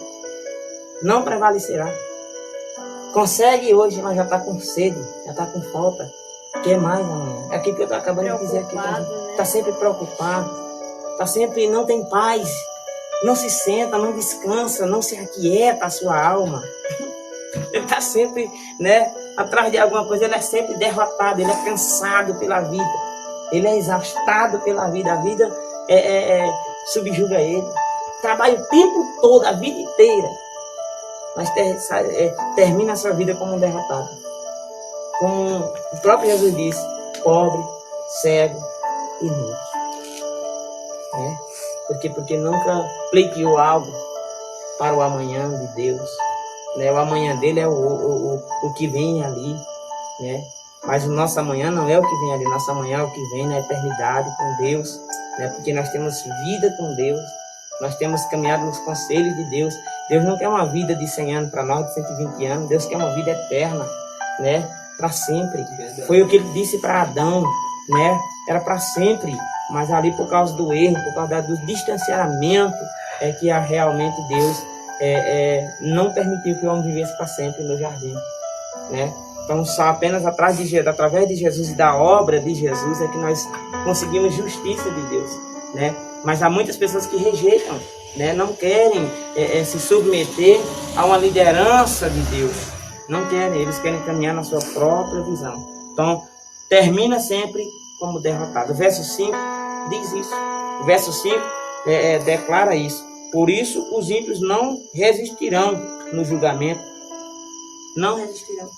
Não prevalecerá. Consegue hoje, mas já está com sede, já está com falta. Quer mais amanhã? É aquilo que eu estou acabando de dizer aqui. Está sempre preocupado. Está sempre, não tem paz. Não se senta, não descansa, não se aquieta a sua alma. Ele está sempre, né, atrás de alguma coisa, ele é sempre derrotado, ele é cansado pela vida. Ele é exaustado pela vida. A vida subjuga ele. Trabalha o tempo todo, a vida inteira. Mas termina a sua vida como um derrotado. Como o próprio Jesus disse, pobre, cego e nu. Né? Porque nunca pleiteou algo para o amanhã de Deus. Né? O amanhã dele é o que vem ali. Né? Mas o nosso amanhã não é o que vem ali. Nosso amanhã é o que vem na eternidade com Deus. Né? Porque nós temos vida com Deus. Nós temos caminhado nos conselhos de Deus. Deus não quer uma vida de 100 anos para nós, de 120 anos. Deus quer uma vida eterna, né? Para sempre. Foi o que ele disse para Adão, né? Era para sempre. Mas ali, por causa do erro, por causa do distanciamento, é que realmente Deus não permitiu que o homem vivesse para sempre no jardim, né? Então, só apenas através de Jesus e da obra de Jesus é que nós conseguimos justiça de Deus, né? Mas há muitas pessoas que rejeitam, né? Não querem se submeter a uma liderança de Deus. Não querem, eles querem caminhar na sua própria visão. Então, termina sempre como derrotado. O verso 5 diz isso. O verso 5 declara isso. Por isso, os ímpios não resistirão no julgamento. Não resistirão.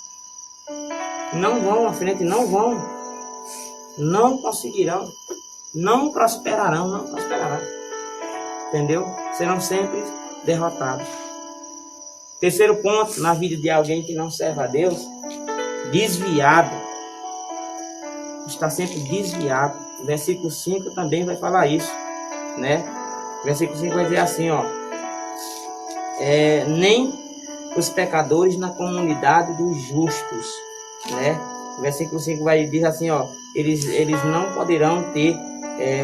Não vão à frente, não vão. Não conseguirão. Não prosperarão, não prosperarão. Entendeu? Serão sempre derrotados. Terceiro ponto, na vida de alguém que não serve a Deus, desviado. Está sempre desviado. O versículo 5 também vai falar isso, né? O versículo 5 vai dizer assim, ó. Nem os pecadores na comunidade dos justos, né? O versículo 5 vai dizer assim, ó. Eles não poderão ter,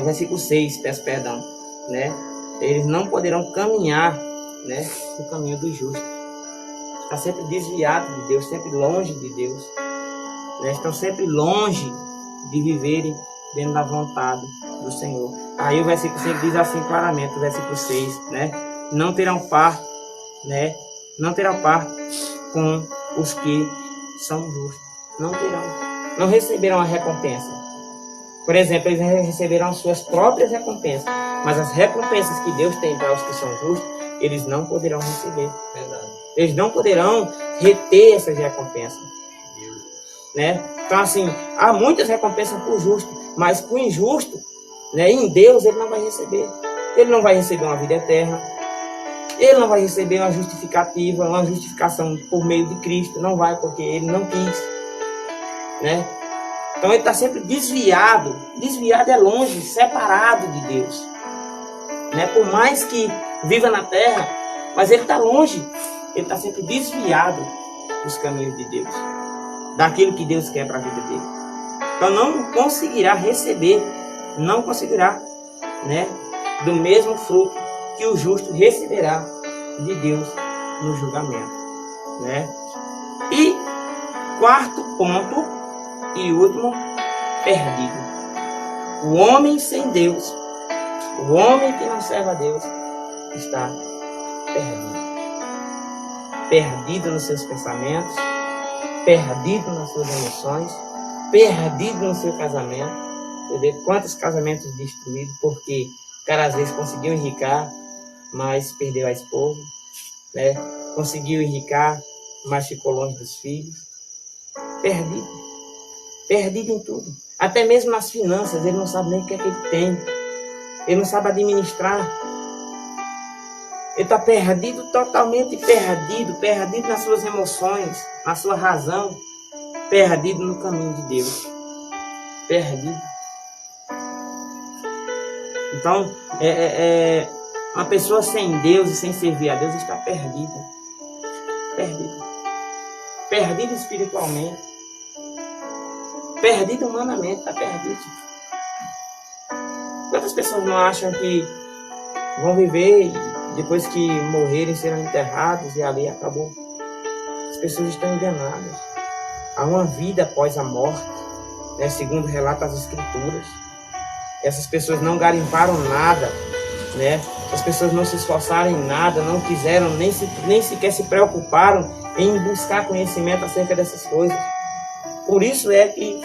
o versículo 6, peço perdão, né? Eles não poderão caminhar, né, no caminho do justo. Está sempre desviado de Deus, sempre longe de Deus, né? Estão sempre longe de viverem dentro da vontade do Senhor. Aí o versículo 5 diz assim claramente, o versículo 6, né? Não terão parte, né? Não terão parte com os que são justos. Não terão. Não receberão a recompensa. Por exemplo, eles receberão as suas próprias recompensas, mas as recompensas que Deus tem para os que são justos, eles não poderão receber. Verdade. Eles não poderão reter essas recompensas, né? Então, assim, há muitas recompensas para o justo, mas para o injusto, né, em Deus, ele não vai receber. Ele não vai receber uma vida eterna. Ele não vai receber uma justificativa, uma justificação por meio de Cristo. Não vai, porque ele não quis, né? Então ele está sempre desviado. Desviado é longe, separado de Deus, né? Por mais que viva na terra, mas ele está longe. Ele está sempre desviado dos caminhos de Deus, daquilo que Deus quer para a vida dele. Então não conseguirá receber, não conseguirá, né, do mesmo fruto que o justo receberá de Deus no julgamento. né? E quarto ponto e último, perdido. O homem sem Deus, o homem que não serve a Deus, está perdido. Perdido nos seus pensamentos, perdido nas suas emoções, perdido no seu casamento. Você vê quantos casamentos destruídos, porque o cara às vezes conseguiu enricar, mas perdeu a esposa, né? Conseguiu enricar, mas ficou longe dos filhos. Perdido. Perdido em tudo. Até mesmo nas finanças, ele não sabe nem o que é que ele tem. Ele não sabe administrar. Ele está perdido, totalmente perdido. Perdido nas suas emoções, na sua razão. Perdido no caminho de Deus. Perdido. Então, uma pessoa sem Deus e sem servir a Deus está perdida. Perdida. Perdida espiritualmente. Perdido humanamente, está perdido. Quantas pessoas não acham que vão viver e depois que morrerem serão enterrados e ali acabou? As pessoas estão enganadas. Há uma vida após a morte, né, segundo relata as Escrituras. Essas pessoas não garimparam nada, né? As pessoas não se esforçaram em nada, não quiseram, nem sequer se preocuparam em buscar conhecimento acerca dessas coisas. Por isso é que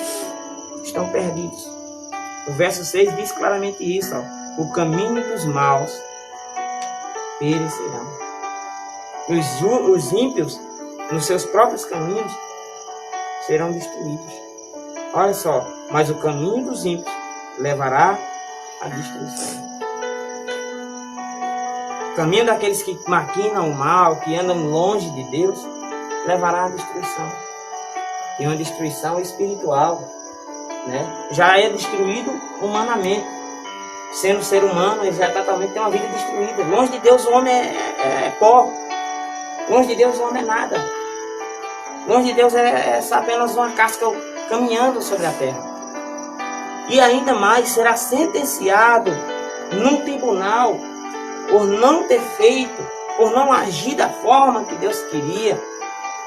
estão perdidos. O verso 6 diz claramente isso, ó. O caminho dos maus perecerão. Os ímpios, nos seus próprios caminhos, serão destruídos. Olha só, mas o caminho dos ímpios levará à destruição. O caminho daqueles que maquinam o mal, que andam longe de Deus, levará à destruição. E uma destruição espiritual, né? Já é destruído humanamente. Sendo ser humano, ele já totalmente tem uma vida destruída. Longe de Deus o homem é pó. Longe de Deus o homem é nada. Longe de Deus é apenas uma casca caminhando sobre a terra. E ainda mais será sentenciado num tribunal por não ter feito, por não agir da forma que Deus queria.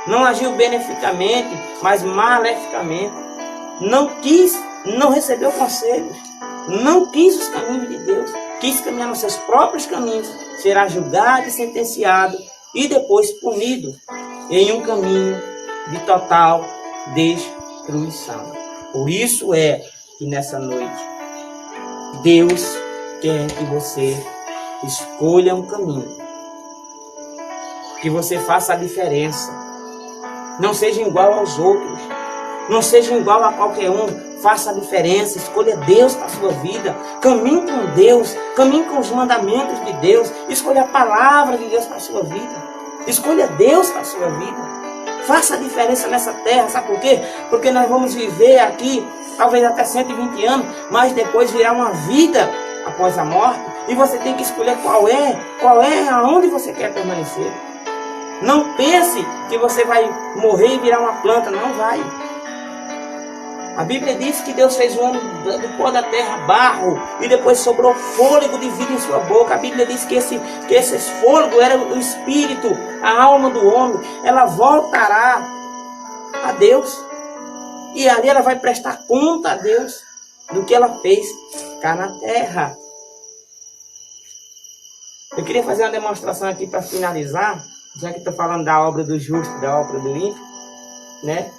Não agiu beneficamente, mas maleficamente. Não recebeu conselhos. Não quis os caminhos de Deus. Quis caminhar nos seus próprios caminhos. Será julgado e sentenciado e depois punido em um caminho de total destruição. Por isso é que nessa noite Deus quer que você escolha um caminho, que você faça a diferença, não seja igual aos outros, não seja igual a qualquer um, faça a diferença, escolha Deus para a sua vida, caminhe com Deus, caminhe com os mandamentos de Deus, escolha a palavra de Deus para a sua vida, escolha Deus para a sua vida, faça a diferença nessa terra. Sabe por quê? Porque nós vamos viver aqui talvez até 120 anos, mas depois virá uma vida após a morte, e você tem que escolher qual é aonde você quer permanecer. Não pense que você vai morrer e virar uma planta, não vai. A Bíblia diz que Deus fez o homem do pó da terra, barro, e depois sobrou fôlego de vida em sua boca. A Bíblia diz que esse fôlego era o espírito, a alma do homem. Ela voltará a Deus. E ali ela vai prestar conta a Deus do que ela fez cá na terra. Eu queria fazer uma demonstração aqui para finalizar, já que estou falando da obra do justo, da obra do ímpio, né?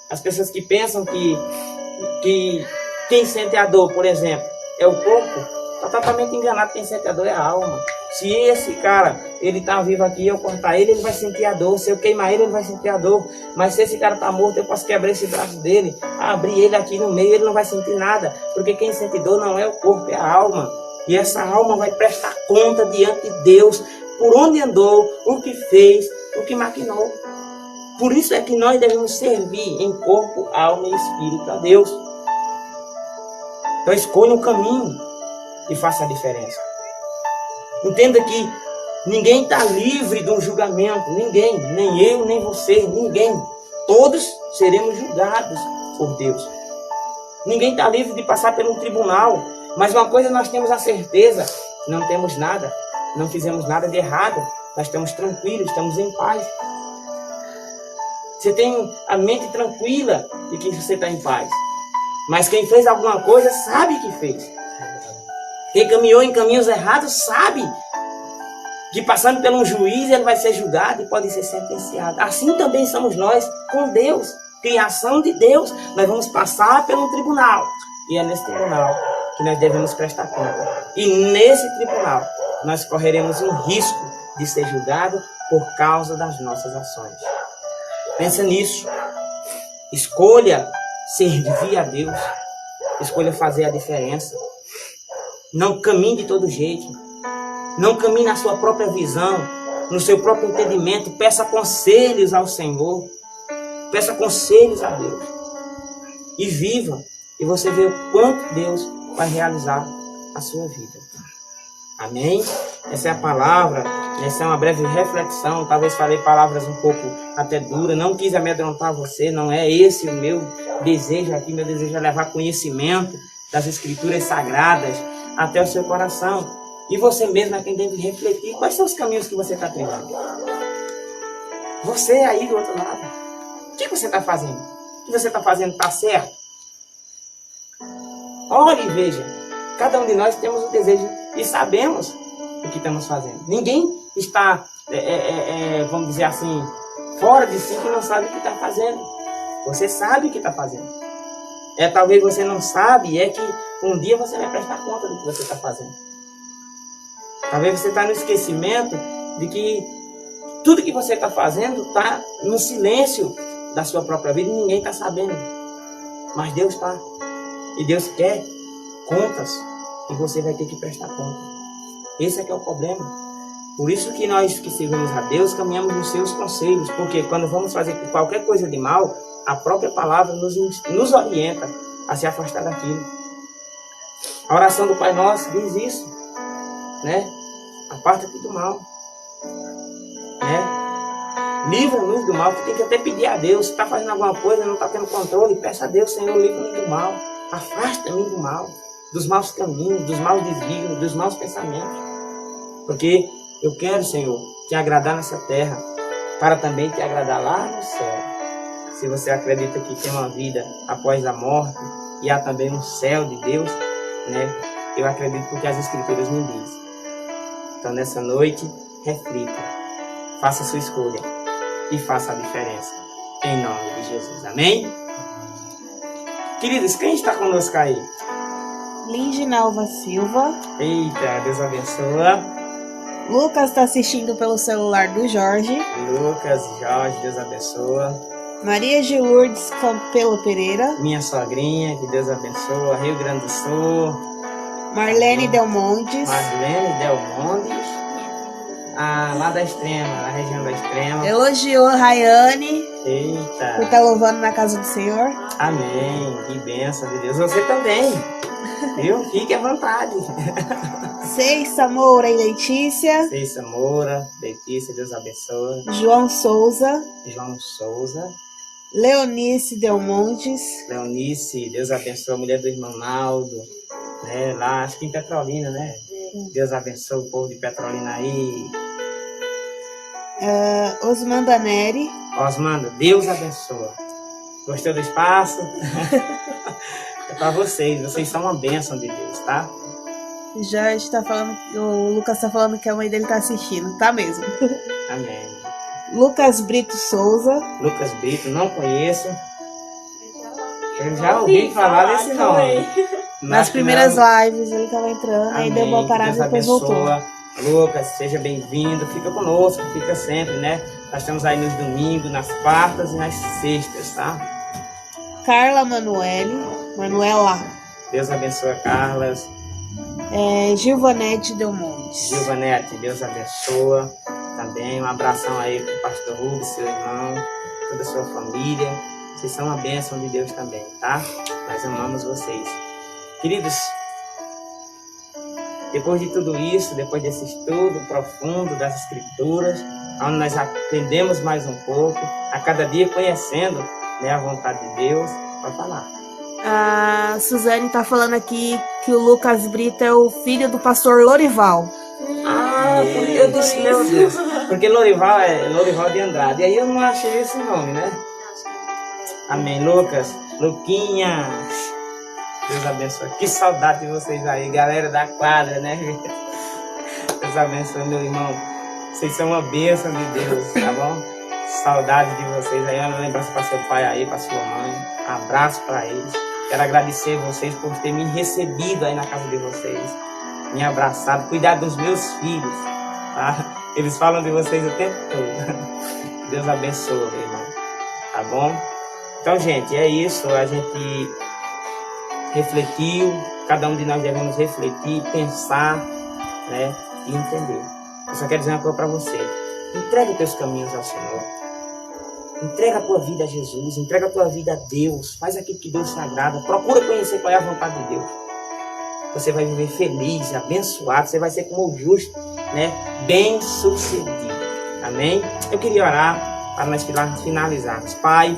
As pessoas que pensam que quem sente a dor, por exemplo, é o corpo, está totalmente enganado. Quem sente a dor é a alma. Se esse cara, ele está vivo aqui e eu cortar ele vai sentir a dor. Se eu queimar ele vai sentir a dor. Mas se esse cara está morto, eu posso quebrar esse braço dele, abrir ele aqui no meio, ele não vai sentir nada. Porque quem sente dor não é o corpo, é a alma. E essa alma vai prestar conta diante de Deus por onde andou, o que fez, o que maquinou. Por isso é que nós devemos servir em corpo, alma e espírito a Deus. Então escolha um caminho e faça a diferença. Entenda que ninguém está livre de um julgamento. Ninguém, nem eu, nem você, ninguém. Todos seremos julgados por Deus. Ninguém está livre de passar por um tribunal. Mas uma coisa nós temos a certeza: não temos nada, não fizemos nada de errado. Nós estamos tranquilos, estamos em paz. Você tem a mente tranquila de que você está em paz. Mas quem fez alguma coisa sabe que fez. Quem caminhou em caminhos errados sabe que passando por um juiz ele vai ser julgado e pode ser sentenciado. Assim também somos nós com Deus. Criação de Deus. Nós vamos passar pelo tribunal. E é nesse tribunal que nós devemos prestar conta. E nesse tribunal nós correremos um risco de ser julgado por causa das nossas ações. Pensa nisso. Escolha servir a Deus. Escolha fazer a diferença. Não caminhe de todo jeito. Não caminhe na sua própria visão, no seu próprio entendimento. Peça conselhos ao Senhor. Peça conselhos a Deus. E viva. E você vê o quanto Deus vai realizar a sua vida. Amém? Essa é a palavra. Essa é uma breve reflexão. Talvez falei palavras um pouco até duras. Não quis amedrontar você. Não é esse o meu desejo aqui. Meu desejo é levar conhecimento das Escrituras Sagradas até o seu coração. E você mesmo é quem deve refletir. Quais são os caminhos que você está trilhando? Você aí do outro lado. O que você está fazendo? O que você está fazendo está certo? Olhe e veja. Cada um de nós temos o desejo e sabemos o que estamos fazendo. Ninguém está, vamos dizer assim, fora de si que não sabe o que está fazendo. Você sabe o que está fazendo. Talvez você não sabe, é que um dia você vai prestar conta do que você está fazendo. Talvez você está no esquecimento de que tudo que você está fazendo está no silêncio da sua própria vida e ninguém está sabendo. Mas Deus está. E Deus quer contas e você vai ter que prestar conta. Esse é que é o problema. Por isso que nós que servimos a Deus caminhamos nos seus conselhos. Porque quando vamos fazer qualquer coisa de mal, a própria palavra nos orienta a se afastar daquilo. A oração do Pai Nosso diz isso, né? Aparta-te do mal, né? Livra-nos do mal. Você tem que até pedir a Deus. Se está fazendo alguma coisa, não está tendo controle, peça a Deus, Senhor, livra-me do mal. Afasta-me do mal, dos maus caminhos, dos maus desvios, dos maus pensamentos. Porque eu quero, Senhor, te agradar nessa terra, para também te agradar lá no céu. Se você acredita que tem uma vida após a morte e há também um céu de Deus, né? Eu acredito porque as Escrituras me dizem. Então, nessa noite, reflita, faça a sua escolha e faça a diferença. Em nome de Jesus. Amém? Queridos, quem está conosco aí? Linginalva Silva. Eita, Deus abençoa. Lucas está assistindo pelo celular do Jorge. Lucas, Jorge, Deus abençoa. Maria de Lourdes Campelo Pereira. Minha sogrinha, que Deus abençoa. Rio Grande do Sul. Marlene Delmontes. Marlene Delmontes. Lá da Extrema, na região da Extrema. Elogiou Rayane. Eita. Por estar louvando na casa do Senhor. Amém. Que bênção de Deus. Você também. Viu? Fique à vontade. Ceissa Moura e Letícia. Ceissa Moura, Letícia, Deus abençoa. João Souza. João Souza. Leonice Delmontes. Leonice, Deus abençoa. Mulher do irmão Naldo. Né? Lá, acho que em Petrolina, né? Deus abençoe o povo de Petrolina aí. Osmanda Neri. Osmanda, Deus abençoa. Gostou do espaço? É para vocês são uma bênção de Deus, tá? Jorge tá falando, o Lucas tá falando que a mãe dele tá assistindo, tá mesmo? Amém. Lucas Brito Souza. Lucas Brito, não conheço. Eu já ouvi falar desse nome. Nas primeiras lives ele tava entrando, aí deu uma parada e depois voltou. Lucas, seja bem-vindo, fica conosco, fica sempre, né? Nós estamos aí nos domingos, nas quartas e nas sextas, tá? Carla Manuela. Deus abençoe, Carlas. Gilvanete Delmontes. Gilvanete, Deus abençoa. Também um abração aí pro pastor Hugo, seu irmão, toda a sua família. Vocês são uma bênção de Deus também, tá? Nós amamos vocês. Queridos, depois de tudo isso, depois desse estudo profundo das Escrituras, onde nós aprendemos mais um pouco, a cada dia conhecendo, né, a vontade de Deus, para falar. A Suzane tá falando aqui que o Lucas Brito é o filho do pastor Lorival. Eu disse, meu Deus, Porque Lorival é Lorival de Andrade. E aí eu não achei esse nome, né? Amém. Lucas, Luquinha. Deus abençoe. Que saudade de vocês aí, galera da quadra, né? Deus abençoe, meu irmão. Vocês são uma bênção de Deus, tá bom? Saudade de vocês aí. Uma lembrança para seu pai aí, para sua mãe. Abraço para eles. Quero agradecer vocês por terem me recebido aí na casa de vocês. Me abraçado, cuidar dos meus filhos, tá? Eles falam de vocês o tempo todo. Deus abençoe, meu irmão. Tá bom? Então, gente, é isso. A gente refletiu. Cada um de nós devemos refletir, pensar, né? E entender. Eu só quero dizer uma coisa para você. Entrega os teus caminhos ao Senhor. Entrega a tua vida a Jesus. Entrega a tua vida a Deus. Faz aquilo que Deus te agrada. Procura conhecer qual é a vontade de Deus. Você vai viver feliz, abençoado. Você vai ser como o justo, né? Bem sucedido. Amém? Eu queria orar para nós finalizarmos. Pai,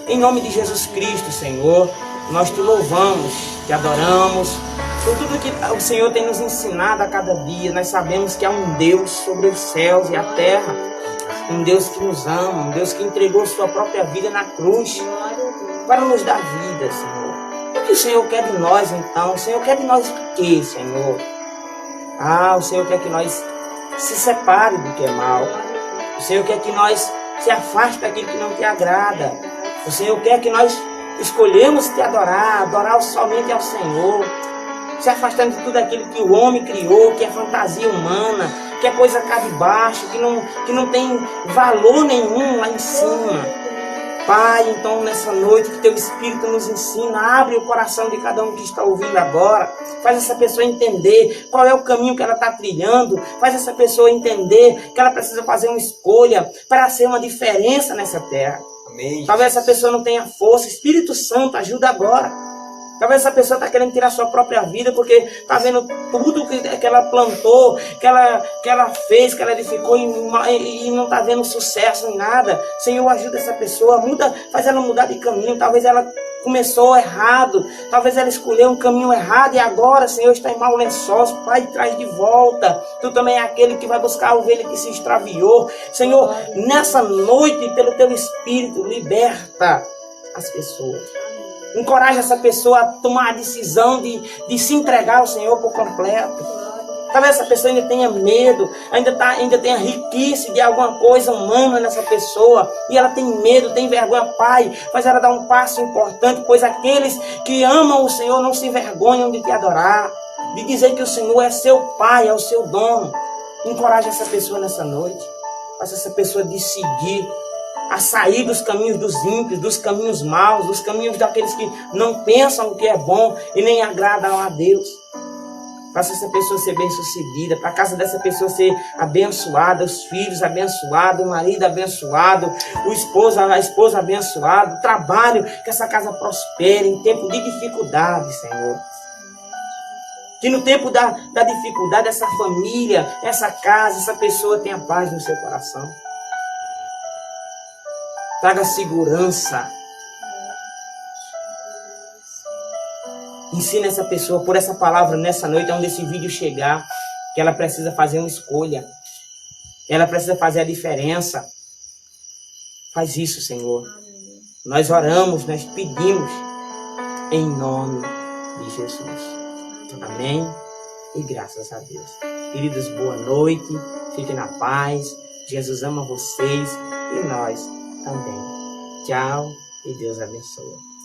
em nome de Jesus Cristo, Senhor, nós te louvamos, te adoramos por tudo que o Senhor tem nos ensinado a cada dia. Nós sabemos que há um Deus sobre os céus e a terra, um Deus que nos ama, um Deus que entregou sua própria vida na cruz para nos dar vida, Senhor. O que o Senhor quer de nós, então? O Senhor quer de nós o quê, Senhor? O Senhor quer que nós se separe do que é mal. O Senhor quer que nós se afaste daquilo que não te agrada. O Senhor quer que nós escolhemos te adorar somente ao Senhor, se afastando de tudo aquilo que o homem criou, que é fantasia humana, que é coisa cá de baixo, que não tem valor nenhum lá em cima. Pai, então nessa noite que teu Espírito nos ensina, abre o coração de cada um que está ouvindo agora, faz essa pessoa entender qual é o caminho que ela está trilhando, faz essa pessoa entender que ela precisa fazer uma escolha para ser uma diferença nessa terra. Amém. Talvez essa pessoa não tenha força. Espírito Santo, ajuda agora. Talvez essa pessoa está querendo tirar sua própria vida porque está vendo tudo que ela plantou, que ela fez, que ela edificou e não está vendo sucesso em nada. Senhor, ajuda essa pessoa, faz ela mudar de caminho. Talvez ela começou errado, talvez ela escolheu um caminho errado e agora, Senhor, está em mau lençol. Pai, traz de volta. Tu também é aquele que vai buscar a ovelha que se extraviou. Senhor, nessa noite, pelo teu Espírito, liberta as pessoas. Encoraja essa pessoa a tomar a decisão de se entregar ao Senhor por completo. Talvez essa pessoa ainda tenha medo, ainda tenha riqueza de alguma coisa humana nessa pessoa, e ela tem medo, tem vergonha. Pai, faz ela dar um passo importante, pois aqueles que amam o Senhor não se envergonham de te adorar, de dizer que o Senhor é seu Pai, é o seu dono. Encoraja essa pessoa nessa noite, faça essa pessoa decidir a sair dos caminhos dos ímpios, dos caminhos maus, dos caminhos daqueles que não pensam o que é bom e nem agradam a Deus. Faça essa pessoa ser bem-sucedida, para a casa dessa pessoa ser abençoada, os filhos abençoados, o marido abençoado, a esposa abençoada, o trabalho, que essa casa prospere em tempo de dificuldade, Senhor. Que no tempo da dificuldade, essa família, essa casa, essa pessoa tenha paz no seu coração. Traga segurança. Ensina essa pessoa por essa palavra nessa noite, onde esse vídeo chegar, que ela precisa fazer uma escolha. Ela precisa fazer a diferença. Faz isso, Senhor. Nós oramos, nós pedimos em nome de Jesus. Amém? E graças a Deus. Queridos, boa noite. Fiquem na paz. Jesus ama vocês e nós também. Tchau e Deus abençoe.